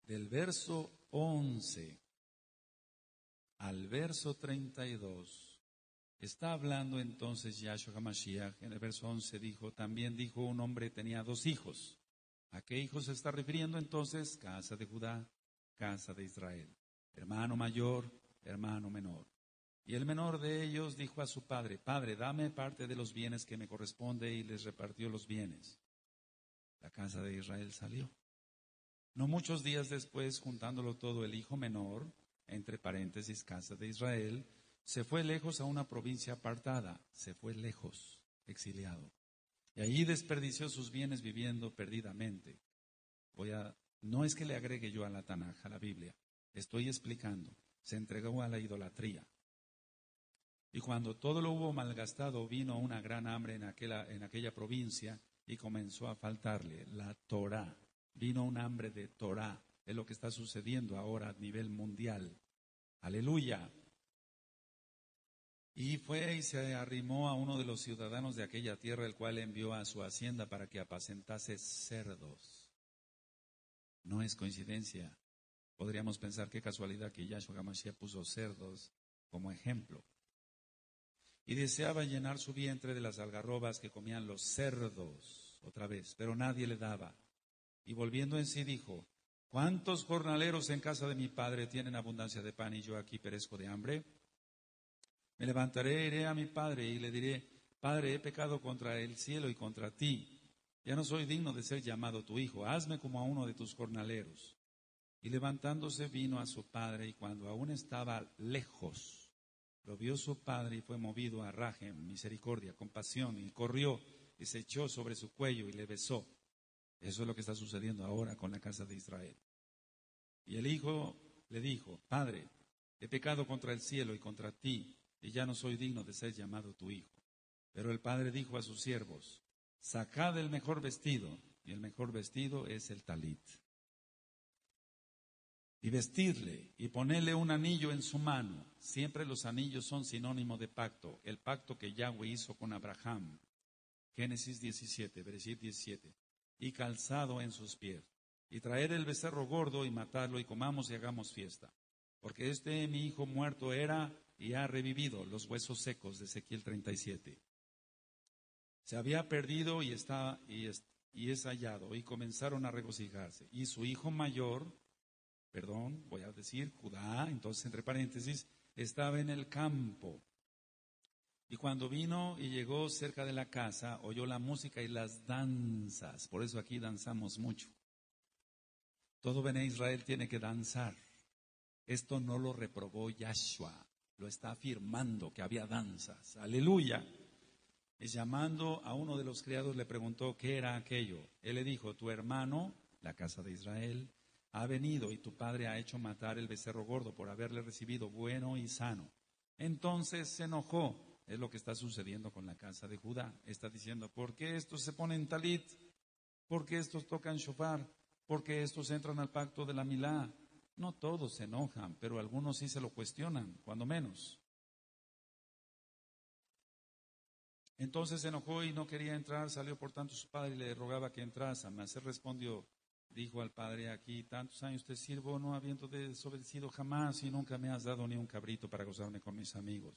del verso 11 al verso 32, está hablando entonces Yahshua HaMashiach. En el verso 11 dijo, también dijo un hombre tenía 2 hijos. ¿A qué hijos se está refiriendo entonces? Casa de Judá, casa de Israel. Hermano mayor, hermano menor. Y el menor de ellos dijo a su padre, Padre, dame parte de los bienes que me corresponde, y les repartió los bienes. La casa de Israel salió. No muchos días después, juntándolo todo, el hijo menor, entre paréntesis, casa de Israel, se fue lejos a una provincia apartada, se fue lejos, exiliado. Y allí desperdició sus bienes viviendo perdidamente. No es que le agregue yo a la Tanaj, a la Biblia, estoy explicando, se entregó a la idolatría. Y cuando todo lo hubo malgastado, vino una gran hambre en aquella provincia y comenzó a faltarle la Torá. Vino un hambre de Torá. Es lo que está sucediendo ahora a nivel mundial. Aleluya. Y fue y se arrimó a uno de los ciudadanos de aquella tierra, el cual envió a su hacienda para que apacentase cerdos. No es coincidencia. Podríamos pensar qué casualidad que Yahshua HaMashiach puso cerdos como ejemplo. Y deseaba llenar su vientre de las algarrobas que comían los cerdos, otra vez, pero nadie le daba. Y volviendo en sí dijo, ¿cuántos jornaleros en casa de mi padre tienen abundancia de pan y yo aquí perezco de hambre? Me levantaré, iré a mi padre y le diré, Padre, he pecado contra el cielo y contra ti. Ya no soy digno de ser llamado tu hijo, hazme como a uno de tus jornaleros. Y levantándose vino a su padre, y cuando aún estaba lejos, lo vio su padre y fue movido a rajem, misericordia, compasión, y corrió y se echó sobre su cuello y le besó. Eso es lo que está sucediendo ahora con la casa de Israel. Y el hijo le dijo, Padre, he pecado contra el cielo y contra ti, y ya no soy digno de ser llamado tu hijo. Pero el padre dijo a sus siervos, sacad el mejor vestido, y el mejor vestido es el talit. Y vestirle, y ponerle un anillo en su mano. Siempre los anillos son sinónimo de pacto. El pacto que Yahweh hizo con Abraham. Génesis 17, versículo 17. Y calzado en sus pies. Y traer el becerro gordo y matarlo, y comamos y hagamos fiesta. Porque mi hijo muerto era y ha revivido, los huesos secos de Ezequiel 37. Se había perdido y es hallado, y comenzaron a regocijarse. Y su hijo mayor, voy a decir Judá, entonces entre paréntesis, estaba en el campo. Y cuando vino y llegó cerca de la casa, oyó la música y las danzas. Por eso aquí danzamos mucho. Todo Bené Israel tiene que danzar. Esto no lo reprobó Yahshua, lo está afirmando que había danzas. Aleluya. Y llamando a uno de los criados le preguntó qué era aquello. Él le dijo, tu hermano, la casa de Israel, ha venido y tu padre ha hecho matar el becerro gordo por haberle recibido bueno y sano. Entonces se enojó. Es lo que está sucediendo con la casa de Judá. Está diciendo, ¿por qué estos se ponen talit? ¿Por qué estos tocan shofar? ¿Por qué estos entran al pacto de la milá? No todos se enojan, pero algunos sí se lo cuestionan, cuando menos. Entonces se enojó y no quería entrar, salió por tanto su padre y le rogaba que entrase. Mas él respondió, dijo al padre, aquí tantos años te sirvo, no habiendo desobedecido jamás, y nunca me has dado ni un cabrito para gozarme con mis amigos.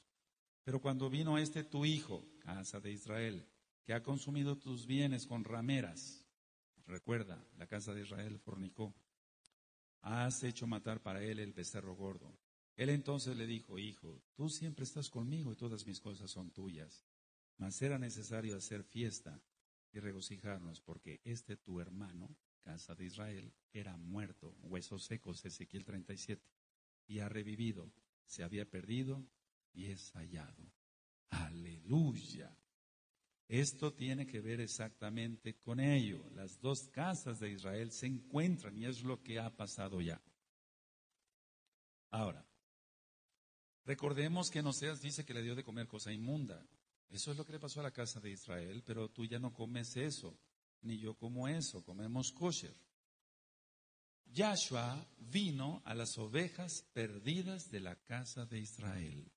Pero cuando vino tu hijo, casa de Israel, que ha consumido tus bienes con rameras, recuerda, la casa de Israel fornicó, has hecho matar para él el becerro gordo. Él entonces le dijo, hijo, tú siempre estás conmigo y todas mis cosas son tuyas. Mas era necesario hacer fiesta y regocijarnos, porque tu hermano, casa de Israel, era muerto, huesos secos, Ezequiel 37, y ha revivido, se había perdido y es hallado. Aleluya. Esto tiene que ver exactamente con ello. Las dos casas de Israel se encuentran y es lo que ha pasado ya. Ahora, recordemos que en Oseas dice que le dio de comer cosa inmunda. Eso es lo que le pasó a la casa de Israel, pero tú ya no comes eso, ni yo como eso, comemos kosher. Yahshua vino a las ovejas perdidas de la casa de Israel.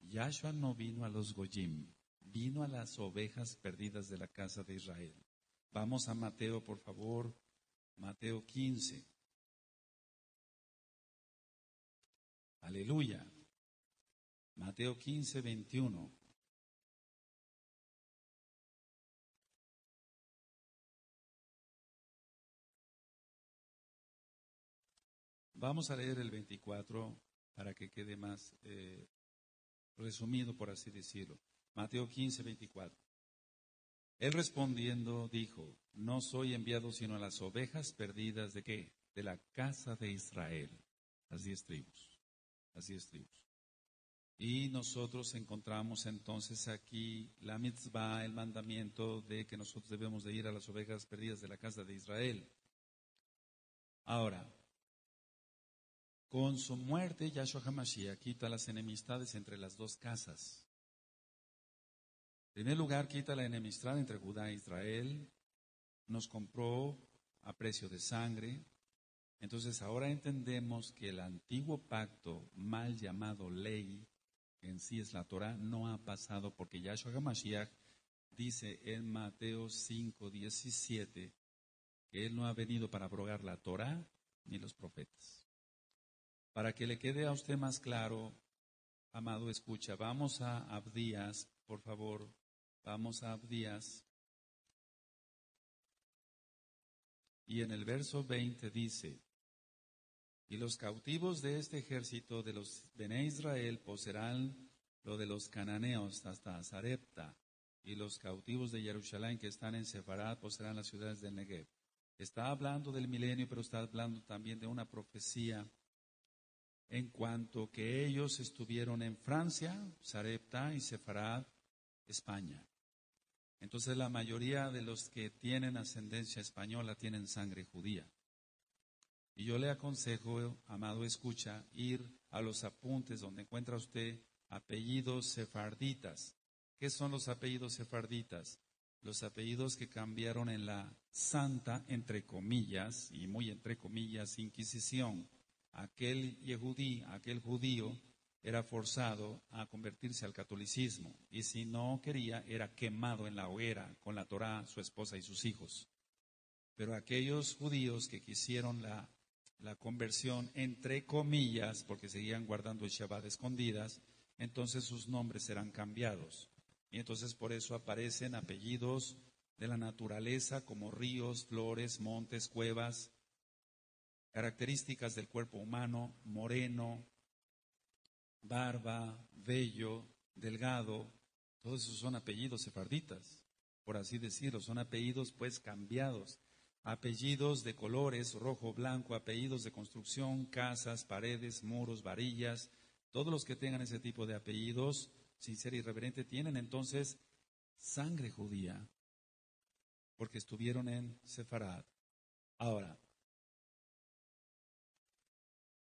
Yahshua no vino a los goyim, vino a las ovejas perdidas de la casa de Israel. Vamos a Mateo, por favor, Mateo 15. Aleluya. Mateo 15, 21. Vamos a leer el 24 para que quede más resumido, por así decirlo. Mateo 15, 24. Él respondiendo dijo, no soy enviado sino a las ovejas perdidas ¿de qué? De la casa de Israel. Las 10 tribus. Las 10 tribus. Y nosotros encontramos entonces aquí la mitzvah, el mandamiento de que nosotros debemos de ir a las ovejas perdidas de la casa de Israel. Ahora, con su muerte, Yahshua HaMashiach quita las enemistades entre las dos casas. En primer lugar, quita la enemistad entre Judá e Israel. Nos compró a precio de sangre. Entonces ahora entendemos que el antiguo pacto, mal llamado ley, que en sí es la Torah, no ha pasado porque Yahshua HaMashiach dice en Mateo 5:17 que Él no ha venido para abrogar la Torah ni los profetas. Para que le quede a usted más claro, amado escucha, vamos a Abdías, por favor, vamos a Abdías. Y en el verso 20 dice: y los cautivos de este ejército de los Bené Israel poseerán lo de los cananeos hasta Sarepta, y los cautivos de Jerusalén que están en Sefarad poseerán las ciudades del Negev. Está hablando del milenio, pero está hablando también de una profecía en cuanto que ellos estuvieron en Francia, Sarepta y Sefarad, España. Entonces la mayoría de los que tienen ascendencia española tienen sangre judía. Y yo le aconsejo, amado escucha, ir a los apuntes donde encuentra usted apellidos sefarditas. ¿Qué son los apellidos sefarditas? Los apellidos que cambiaron en la santa, entre comillas, y muy entre comillas, Inquisición. Aquel yehudí, aquel judío, era forzado a convertirse al catolicismo. Y si no quería, era quemado en la hoguera con la Torá, su esposa y sus hijos. Pero aquellos judíos que quisieron la conversión, entre comillas, porque seguían guardando el Shabbat escondidas, entonces sus nombres serán cambiados. Y entonces por eso aparecen apellidos de la naturaleza como ríos, flores, montes, cuevas, características del cuerpo humano: moreno, barba, vello, delgado. Todos esos son apellidos sefarditas, por así decirlo, son apellidos pues cambiados. Apellidos de colores, rojo, blanco, apellidos de construcción, casas, paredes, muros, varillas. Todos los que tengan ese tipo de apellidos, sin ser irreverente, tienen entonces sangre judía, porque estuvieron en Sefarad. Ahora,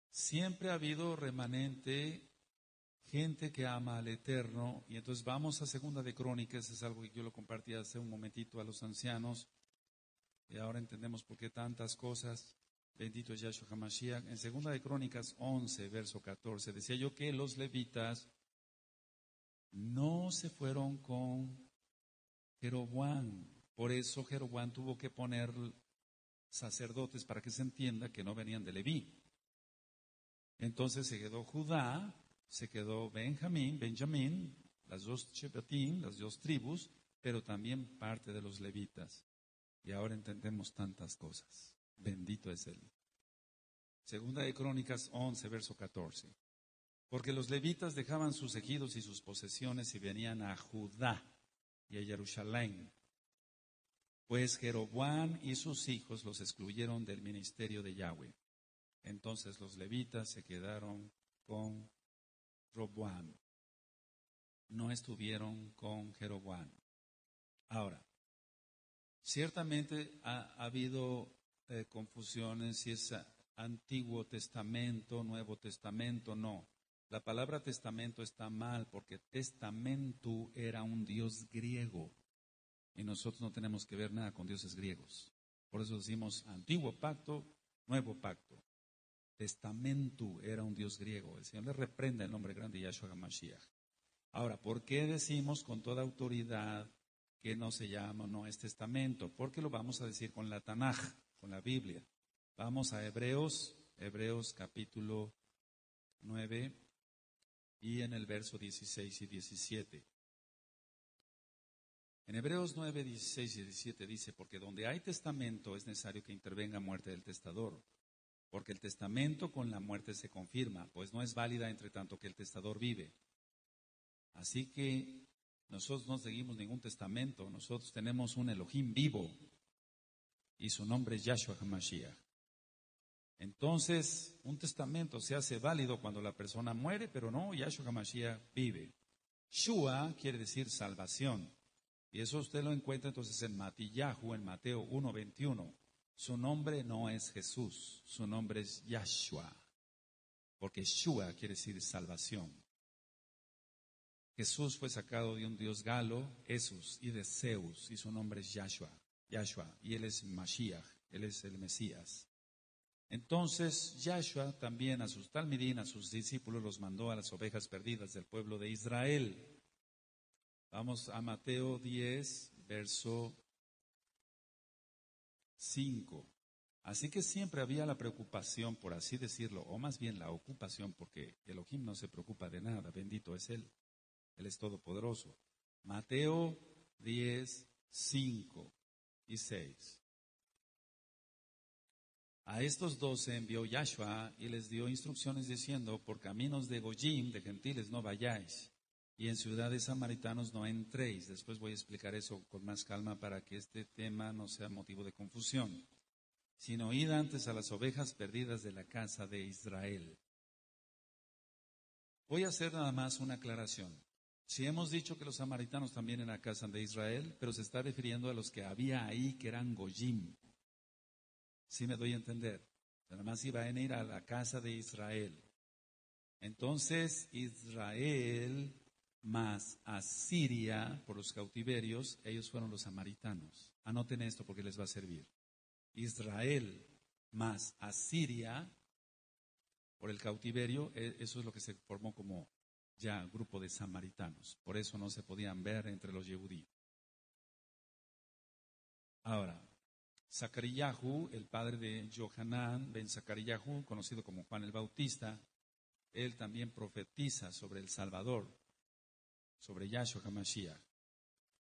siempre ha habido remanente, gente que ama al Eterno, y entonces vamos a Segunda de Crónicas, es algo que yo lo compartí hace un momentito a los ancianos. Y ahora entendemos por qué tantas cosas. Bendito es Yahshua HaMashiach. En Segunda de Crónicas 11, verso 14, decía yo que los levitas no se fueron con Jeroboam. Por eso Jeroboam tuvo que poner sacerdotes para que se entienda que no venían de Leví. Entonces se quedó Judá, se quedó Benjamín, las dos Shebatim, las dos tribus, pero también parte de los levitas. Y ahora entendemos tantas cosas. Bendito es Él. Segunda de Crónicas 11, verso 14. Porque los levitas dejaban sus ejidos y sus posesiones y venían a Judá y a Jerusalén. Pues Jeroboam y sus hijos los excluyeron del ministerio de Yahweh. Entonces los levitas se quedaron con Roboam. No estuvieron con Jeroboam. Ahora, ciertamente ha habido confusiones si es Antiguo Testamento, Nuevo Testamento, no. La palabra testamento está mal porque testamento era un dios griego y nosotros no tenemos que ver nada con dioses griegos. Por eso decimos Antiguo Pacto, Nuevo Pacto. Testamento era un dios griego. El Señor le reprenda el nombre grande de Yahshua HaMashiach. Ahora, ¿por qué decimos con toda autoridad que no se llama, no es testamento? Porque lo vamos a decir con la Tanaj, con la Biblia. Vamos a Hebreos capítulo 9 y en el verso 16 y 17. En Hebreos 9, 16 y 17 dice: porque donde hay testamento es necesario que intervenga muerte del testador, porque el testamento con la muerte se confirma, pues no es válida entre tanto que el testador vive. Así que nosotros no seguimos ningún testamento, nosotros tenemos un Elohim vivo y su nombre es Yahshua HaMashiach. Entonces, un testamento se hace válido cuando la persona muere, pero no, Yahshua HaMashiach vive. Shua quiere decir salvación. Y eso usted lo encuentra entonces en Matillahu, en Mateo 1:21. Su nombre no es Jesús, su nombre es Yahshua. Porque Shua quiere decir salvación. Jesús fue sacado de un dios galo, Esus, y de Zeus, y su nombre es Yahshua, y él es Mashiach, él es el Mesías. Entonces, Yahshua también a sus talmidín, a sus discípulos, los mandó a las ovejas perdidas del pueblo de Israel. Vamos a Mateo 10, verso 5. Así que siempre había la preocupación, por así decirlo, o más bien la ocupación, porque Elohim no se preocupa de nada, bendito es Él. Él es todopoderoso. Mateo 10, 5 y 6. A estos 12 envió Yahshua y les dio instrucciones diciendo, por caminos de Goyim, de gentiles, no vayáis, y en ciudades samaritanos no entréis. Después voy a explicar eso con más calma para que este tema no sea motivo de confusión. Sino id antes a las ovejas perdidas de la casa de Israel. Voy a hacer nada más una aclaración. Si hemos dicho que los samaritanos también en la casa de Israel, pero se está refiriendo a los que había ahí que eran Goyim. ¿Sí me doy a entender? Nada más iban a ir a la casa de Israel. Entonces, Israel más Asiria, por los cautiverios, ellos fueron los samaritanos. Anoten esto porque les va a servir. Israel más Asiria, por el cautiverio, eso es lo que se formó como ya grupo de samaritanos. Por eso no se podían ver entre los Yehudí. Ahora, Zacaríahu, el padre de Johanán ben Zacaríahu, conocido como Juan el Bautista, él también profetiza sobre el Salvador, sobre Yahshua HaMashiach,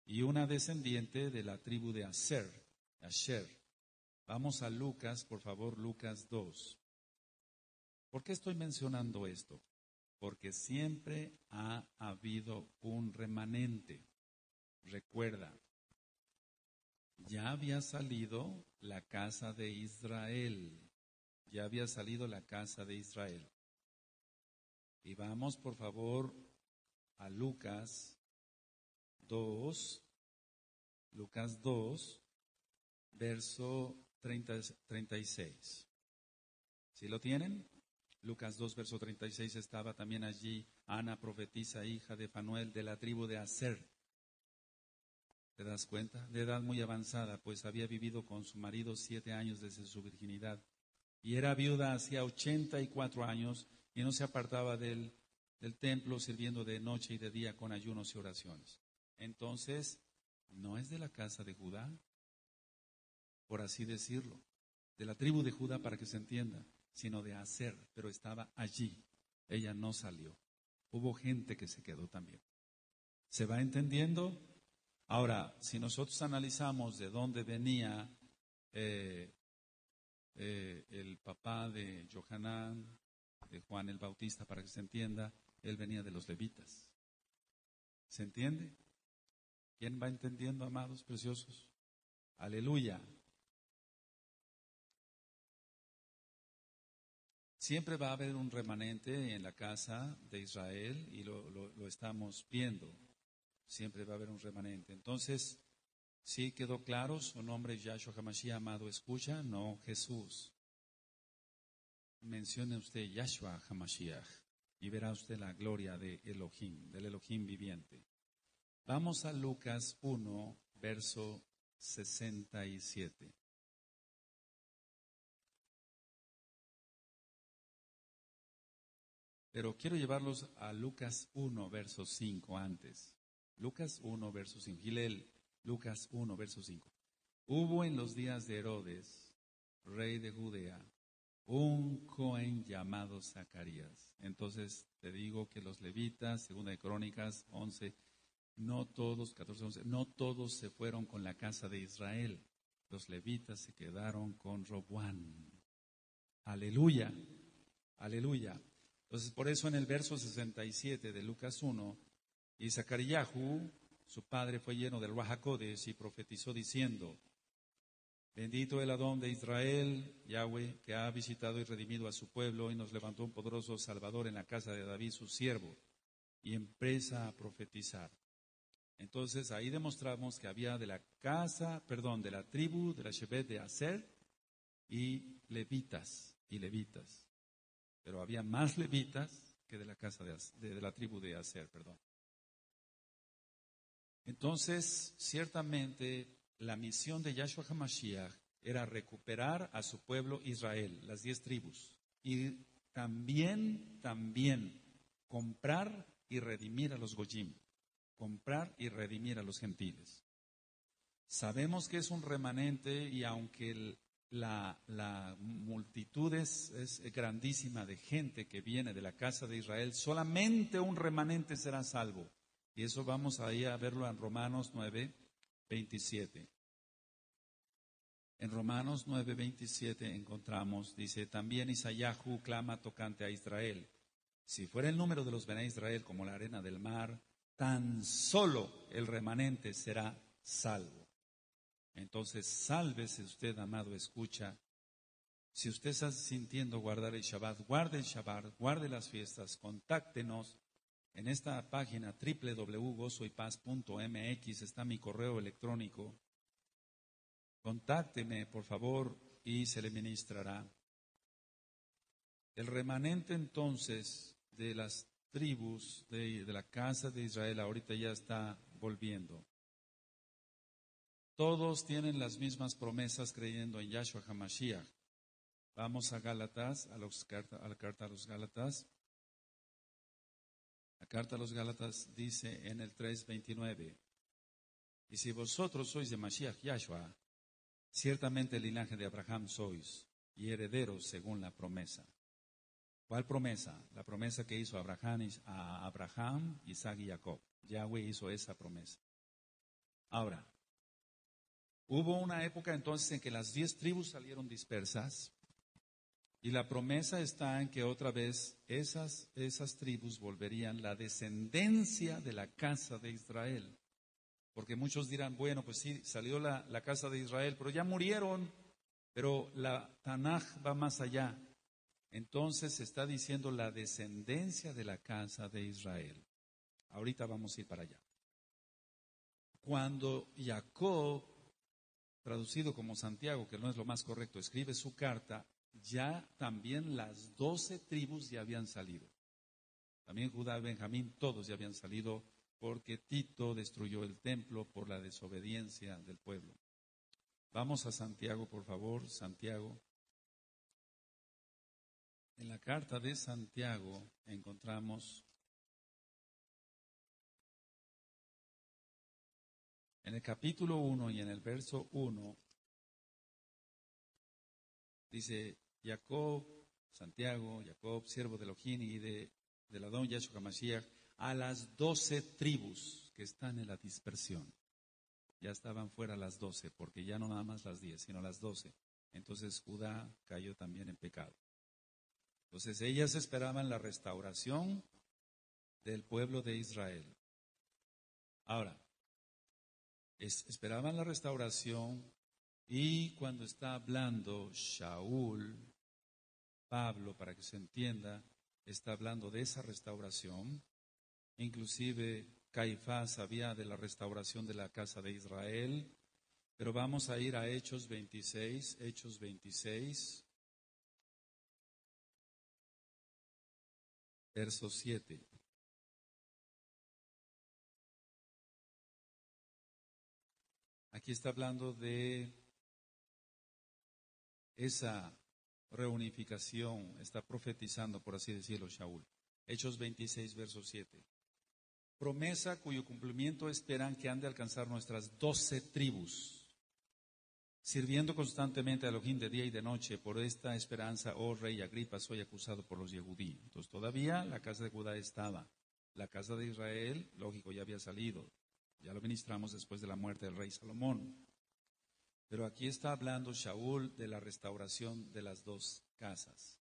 y una descendiente de la tribu de Asher. Vamos a Lucas, por favor, Lucas 2. ¿Por qué estoy mencionando esto? Porque siempre ha habido un remanente. Recuerda, ya había salido la casa de Israel. Ya había salido la casa de Israel. Y vamos, por favor, a Lucas 2. Lucas 2, verso 36. ¿Sí lo tienen? Lucas 2, verso 36, estaba también allí Ana, profetisa, hija de Fanuel, de la tribu de Aser. ¿Te das cuenta? De edad muy avanzada, pues había vivido con su marido 7 años desde su virginidad. Y era viuda hacía 84 años y no se apartaba del templo, sirviendo de noche y de día con ayunos y oraciones. Entonces, no es de la casa de Judá, por así decirlo, de la tribu de Judá para que se entienda, sino de Aser, pero estaba allí. Ella no salió. Hubo gente que se quedó también. ¿Se va entendiendo? Ahora, si nosotros analizamos de dónde venía el papá de Johanán, de Juan el Bautista, para que se entienda, él venía de los levitas. ¿Se entiende? ¿Quién va entendiendo, amados preciosos? Aleluya. Siempre va a haber un remanente en la casa de Israel y lo estamos viendo. Siempre va a haber un remanente. Entonces, ¿sí quedó claro? Su nombre es Yahshua HaMashiach, amado, escucha, no Jesús. Mencione usted Yahshua HaMashiach y verá usted la gloria de Elohim, del Elohim viviente. Vamos a Lucas 1, verso 67. Pero quiero llevarlos a Lucas 1, verso 5 antes. Lucas 1, verso 5. Gilel, Lucas 1, verso 5. Hubo en los días de Herodes, rey de Judea, un Cohen llamado Zacarías. Entonces te digo que los levitas, segunda de Crónicas 11, no todos, 14, 11, no todos se fueron con la casa de Israel. Los levitas se quedaron con Roboán. Aleluya, aleluya. Entonces, por eso en el verso 67 de Lucas 1, y Zacaríahu, su padre, fue lleno del Ruach HaKodesh y profetizó diciendo, Bendito el Adón de Israel, Yahweh, que ha visitado y redimido a su pueblo y nos levantó un poderoso Salvador en la casa de David, su siervo, y empieza a profetizar. Entonces ahí demostramos que había de la tribu de la Shebet de Aser y levitas. Pero había más levitas que de la casa de la tribu de Aser, perdón. Entonces, ciertamente, la misión de Yahshua HaMashiach era recuperar a su pueblo Israel, las 10 tribus, y también comprar y redimir a los Goyim, comprar y redimir a los gentiles. Sabemos que es un remanente y aunque la multitud es grandísima de gente que viene de la casa de Israel, solamente un remanente será salvo. Y eso vamos ahí a verlo en Romanos 9:27. En Romanos 9:27 encontramos, dice, también Isayahu clama tocante a Israel. Si fuera el número de los Bené Israel como la arena del mar, tan solo el remanente será salvo. Entonces, sálvese usted, amado, escucha. Si usted está sintiendo guardar el Shabbat, guarde las fiestas, contáctenos. En esta página www.gozoypaz.mx está mi correo electrónico. Contácteme, por favor, y se le ministrará. El remanente entonces de las tribus de la casa de Israel ahorita ya está volviendo. Todos tienen las mismas promesas creyendo en Yahshua HaMashiach. Vamos a Gálatas, a la carta a los Gálatas. La carta a los Gálatas dice en el 3:29, y si vosotros sois de Mashiach Yahshua, ciertamente el linaje de Abraham sois, y herederos según la promesa. ¿Cuál promesa? La promesa que hizo a Abraham, Isaac y Jacob. Yahweh hizo esa promesa. Ahora, hubo una época entonces en que las 10 tribus salieron dispersas, y la promesa está en que otra vez esas tribus volverían la descendencia de la casa de Israel. Porque muchos dirán, bueno, pues sí, salió la casa de Israel, pero ya murieron. Pero la Tanaj va más allá. Entonces se está diciendo la descendencia de la casa de Israel. Ahorita vamos a ir para allá. Cuando Jacob, traducido como Santiago, que no es lo más correcto, escribe su carta, ya también las 12 tribus ya habían salido. También Judá y Benjamín, todos ya habían salido porque Tito destruyó el templo por la desobediencia del pueblo. Vamos a Santiago, por favor, Santiago. En la carta de Santiago encontramos, en el capítulo 1 y en el verso 1, dice, Santiago, siervo de Elohim y del Adón Yahshua HaMashiach, a las 12 tribus que están en la dispersión. Ya estaban fuera las 12, porque ya no nada más las 10, sino las 12. Entonces Judá cayó también en pecado. Entonces ellas esperaban la restauración del pueblo de Israel. Ahora, esperaban la restauración y cuando está hablando Shaul, Pablo, para que se entienda, está hablando de esa restauración. Inclusive Caifás sabía de la restauración de la casa de Israel. Pero vamos a ir a Hechos 26, verso 7. Aquí está hablando de esa reunificación, está profetizando, por así decirlo, Shaul. Hechos 26, verso 7. Promesa cuyo cumplimiento esperan que han de alcanzar nuestras 12 tribus, sirviendo constantemente a Elohim de día y de noche. Por esta esperanza, oh rey Agripa, soy acusado por los Yehudí. Entonces todavía la casa de Judá estaba. La casa de Israel, lógico, ya había salido. Ya lo ministramos después de la muerte del rey Salomón. Pero aquí está hablando Shaul de la restauración de las 2 casas.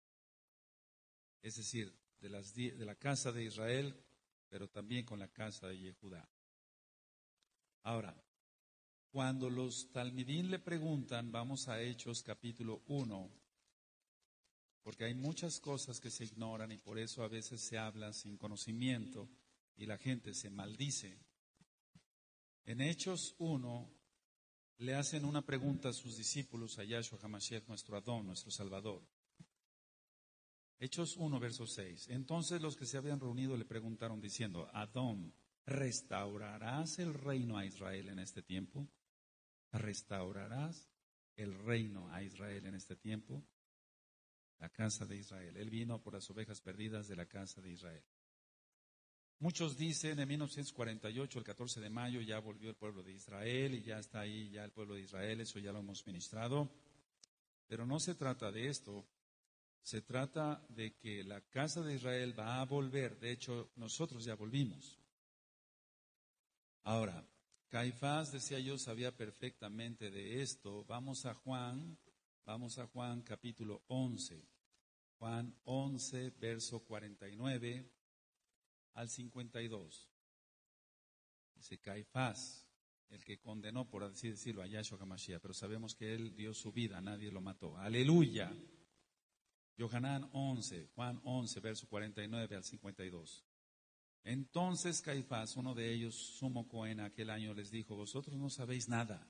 Es decir, de la casa de Israel, pero también con la casa de Judá. Ahora, Cuando los talmidín le preguntan, vamos a Hechos capítulo 1, porque hay muchas cosas que se ignoran y por eso a veces se habla sin conocimiento y la gente se maldice. En Hechos 1 le hacen una pregunta a sus discípulos, a Yahshua HaMashiach, nuestro Adón, nuestro Salvador. Hechos 1, verso 6. Entonces los que se habían reunido le preguntaron diciendo, Adón, ¿restaurarás el reino a Israel en este tiempo? ¿Restaurarás el reino a Israel en este tiempo? La casa de Israel. Él vino por las ovejas perdidas de la casa de Israel. Muchos dicen en 1948, el 14 de mayo, ya volvió el pueblo de Israel y ya está ahí ya el pueblo de Israel, eso ya lo hemos ministrado. Pero no se trata de esto, se trata de que la casa de Israel va a volver, de hecho nosotros ya volvimos. Ahora, Caifás, decía yo, sabía perfectamente de esto. Vamos a Juan capítulo 11. Juan 11, verso 49 al 52. Dice Caifás, el que condenó, por así decirlo, a Yahshua HaMashiach, pero sabemos que él dio su vida, nadie lo mató. ¡Aleluya! Juan 11, verso 49 al 52. Entonces Caifás, uno de ellos, sumo Cohen, aquel año les dijo, vosotros no sabéis nada,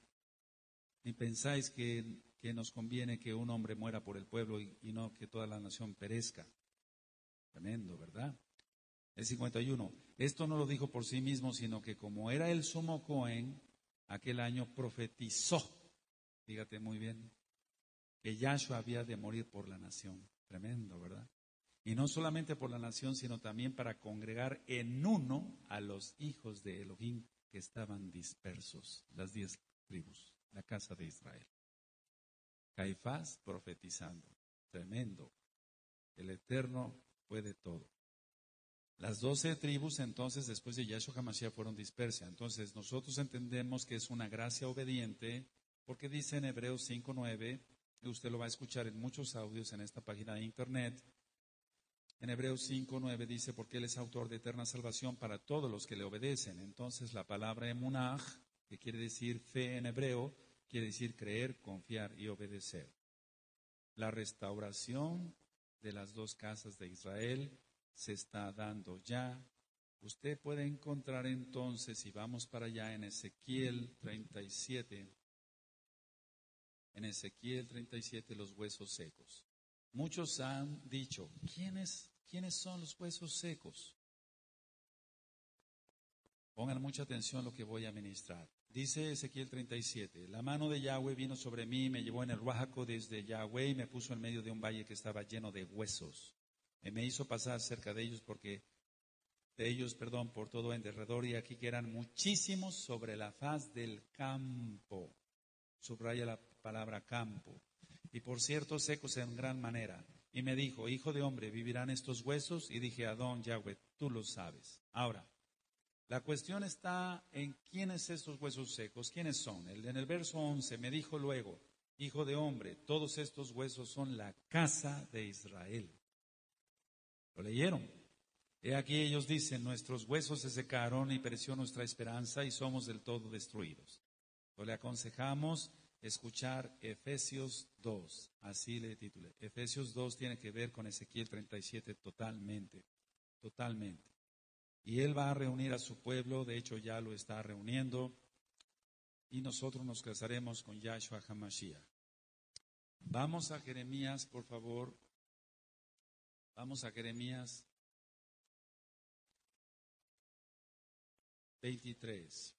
ni pensáis que nos conviene que un hombre muera por el pueblo y no que toda la nación perezca. Tremendo, ¿verdad? El 51. Esto no lo dijo por sí mismo, sino que como era el sumo Cohen, aquel año profetizó, fíjate muy bien, que Yahshua había de morir por la nación. Tremendo, ¿verdad? Y no solamente por la nación, sino también para congregar en uno a los hijos de Elohim que estaban dispersos, las 10 tribus, la casa de Israel. Caifás profetizando. Tremendo. El Eterno puede todo. Las 12 tribus entonces después de Yahshua HaMashiach fueron dispersas. Entonces nosotros entendemos que es una gracia obediente porque dice en Hebreos 5:9, y usted lo va a escuchar en muchos audios en esta página de internet. En Hebreos 5:9 dice, porque Él es autor de eterna salvación para todos los que le obedecen. Entonces la palabra emunaj, que quiere decir fe en hebreo, quiere decir creer, confiar y obedecer. La restauración de las 2 casas de Israel se está dando ya. Usted puede encontrar entonces, si vamos para allá en Ezequiel 37, los huesos secos. Muchos han dicho, ¿quiénes son los huesos secos? Pongan mucha atención a lo que voy a ministrar. Dice Ezequiel 37, la mano de Yahweh vino sobre mí, me llevó en el Ruajaco desde Yahweh y me puso en medio de un valle que estaba lleno de huesos. Y me hizo pasar cerca de ellos por todo en derredor, y aquí que eran muchísimos sobre la faz del campo. Subraya la palabra campo. Y por cierto, secos en gran manera. Y me dijo, hijo de hombre, ¿vivirán estos huesos? Y dije, Adón, Yahweh, tú lo sabes. Ahora, la cuestión está en quiénes estos huesos secos, quiénes son. En el verso 11 me dijo luego, hijo de hombre, todos estos huesos son la casa de Israel. ¿Lo leyeron? He aquí ellos dicen, nuestros huesos se secaron y pereció nuestra esperanza y somos del todo destruidos. Lo le aconsejamos escuchar Efesios 2, así le titulé. Efesios 2 tiene que ver con Ezequiel 37 totalmente. Y Él va a reunir a su pueblo, de hecho ya lo está reuniendo, y nosotros nos casaremos con Yahshua HaMashiach. Vamos a Jeremías, por favor. Vamos a Jeremías 23.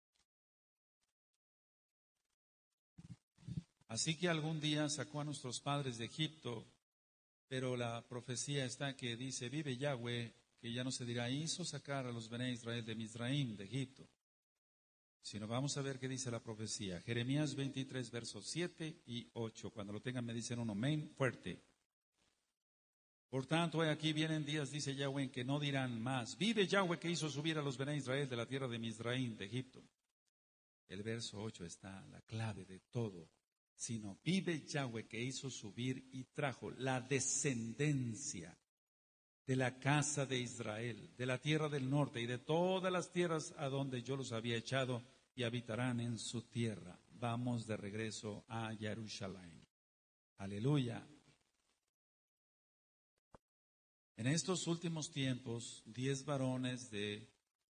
Así que algún día sacó a nuestros padres de Egipto, pero la profecía está que dice, vive Yahweh, que ya no se dirá, hizo sacar a los Bené Israel de Mizraim, de Egipto. Sino vamos a ver qué dice la profecía. Jeremías 23, versos 7 y 8. Cuando lo tengan me dicen un amén fuerte. Por tanto, aquí vienen días, dice Yahweh, en que no dirán más, vive Yahweh que hizo subir a los Bené Israel de la tierra de Mizraim, de Egipto. El verso 8 está la clave de todo. Sino vive Yahweh que hizo subir y trajo la descendencia de la casa de Israel, de la tierra del norte y de todas las tierras a donde yo los había echado y habitarán en su tierra. vamos de regreso a Jerusalén. Aleluya. En estos últimos tiempos, 10 varones de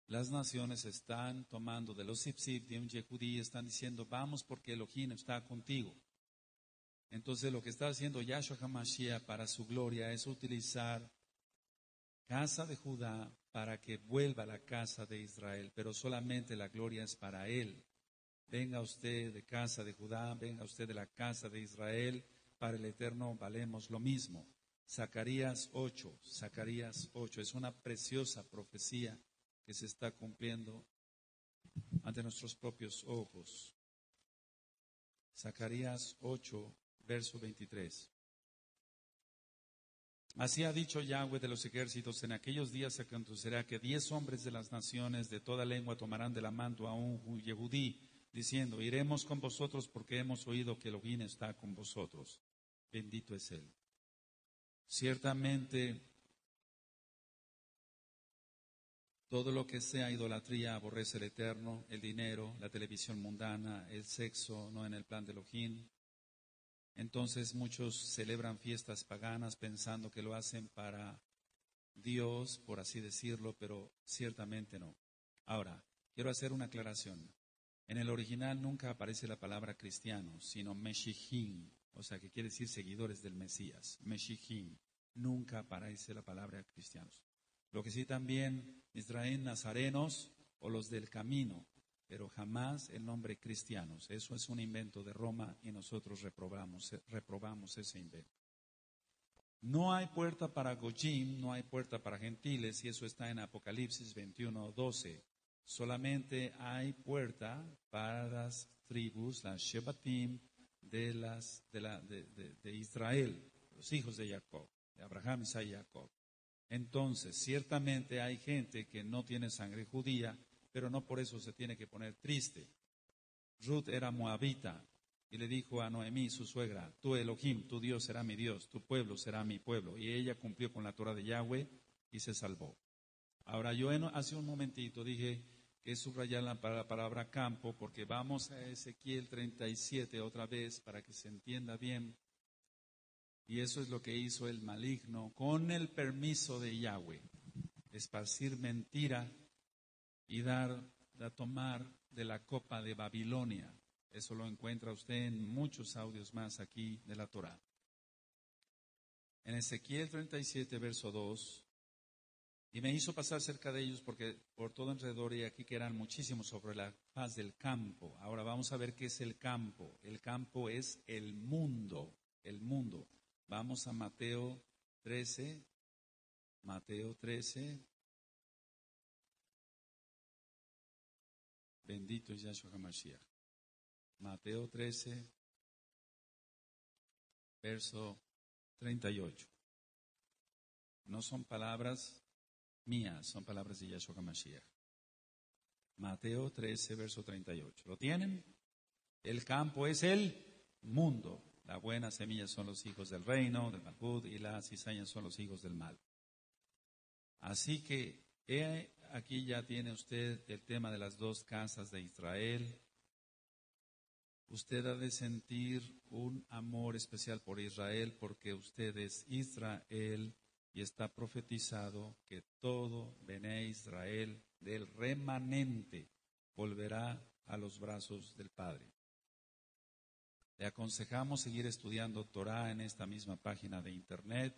las naciones están tomando de los Sipsip, de un Yehudí, están diciendo, vamos porque Elohim está contigo. Entonces lo que está haciendo Yahshua HaMashiach para su gloria es utilizar casa de Judá para que vuelva a la casa de Israel, pero solamente la gloria es para él. Venga usted de casa de Judá, venga usted de la casa de Israel, para el Eterno valemos lo mismo. Zacarías 8, es una preciosa profecía que se está cumpliendo ante nuestros propios ojos. Zacarías 8, verso 23. Así ha dicho Yahweh de los ejércitos, en aquellos días acontecerá que 10 hombres de las naciones de toda lengua tomarán de la mano a un Yehudí, diciendo, iremos con vosotros porque hemos oído que Elohim está con vosotros. Bendito es Él. Ciertamente, todo lo que sea idolatría aborrece el Eterno, el dinero, la televisión mundana, el sexo, no en el plan de Elohim. Entonces muchos celebran fiestas paganas pensando que lo hacen para Dios, por así decirlo, pero ciertamente no. Ahora, quiero hacer una aclaración. En el original nunca aparece la palabra cristiano, sino Meshihim, o sea, que quiere decir seguidores del Mesías. Meshihim, nunca aparece la palabra cristianos. Lo que sí también Israel nazarenos o los del camino, pero jamás el nombre cristianos. Eso es un invento de Roma y nosotros reprobamos ese invento. No hay puerta para Goyim, no hay puerta para gentiles, y eso está en Apocalipsis 21:12. Solamente hay puerta para las tribus, las Shebatim de Israel, los hijos de Jacob, de Abraham, Isaac y Jacob. Entonces, ciertamente hay gente que no tiene sangre judía, pero no por eso se tiene que poner triste. Ruth era moabita y le dijo a Noemí, su suegra, tú Elohim, tu Dios será mi Dios, tu pueblo será mi pueblo. Y ella cumplió con la Torah de Yahweh y se salvó. Ahora, yo hace un momentito dije que subrayar la palabra campo, porque vamos a Ezequiel 37 otra vez para que se entienda bien. Y eso es lo que hizo el maligno con el permiso de Yahweh. Esparcir mentira y a tomar de la copa de Babilonia. Eso lo encuentra usted en muchos audios más aquí de la Torah. En Ezequiel 37, verso 2, y me hizo pasar cerca de ellos porque por todo alrededor y aquí que eran muchísimos sobre la faz del campo. Ahora vamos a ver qué es el campo. El campo es el mundo, el mundo. Vamos a Mateo 13. Bendito es Yahshua HaMashiach. Mateo 13, verso 38. No son palabras mías, son palabras de Yahshua HaMashiach. Mateo 13, verso 38. ¿Lo tienen? El campo es el mundo. La buena semilla son los hijos del reino, del Malhut, y las cizañas son los hijos del mal. Así que aquí ya tiene usted el tema de las dos casas de Israel. Usted ha de sentir un amor especial por Israel porque usted es Israel y está profetizado que todo Bené Israel del remanente volverá a los brazos del Padre. Le aconsejamos seguir estudiando Torah en esta misma página de internet.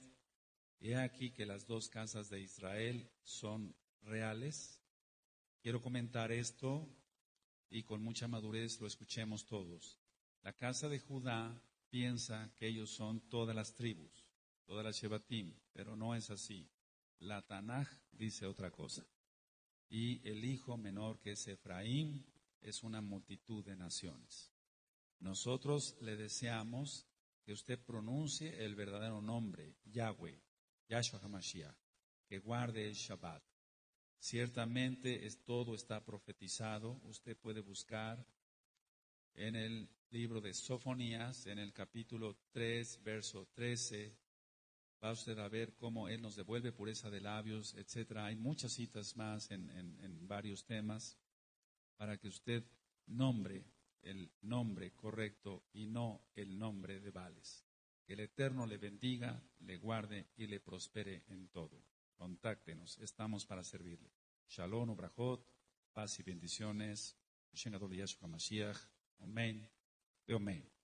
He aquí que las dos casas de Israel son reales. Quiero comentar esto y con mucha madurez lo escuchemos todos. La casa de Judá piensa que ellos son todas las tribus, todas las Shebatim, pero no es así. La Tanaj dice otra cosa. Y el hijo menor que es Efraín es una multitud de naciones. Nosotros le deseamos que usted pronuncie el verdadero nombre, Yahweh, Yahshua HaMashiach, que guarde el Shabbat. Ciertamente todo está profetizado. Usted puede buscar en el libro de Sofonías, en el capítulo 3, verso 13. Va usted a ver cómo Él nos devuelve pureza de labios, etc. Hay muchas citas más en varios temas para que usted nombre el nombre correcto y no el nombre de Baales. Que el Eterno le bendiga, le guarde y le prospere en todo. Contáctenos, estamos para servirle. Shalom, ubrajot, paz y bendiciones. Shen Gadol Yahshua Mashiach. Amén. Amén.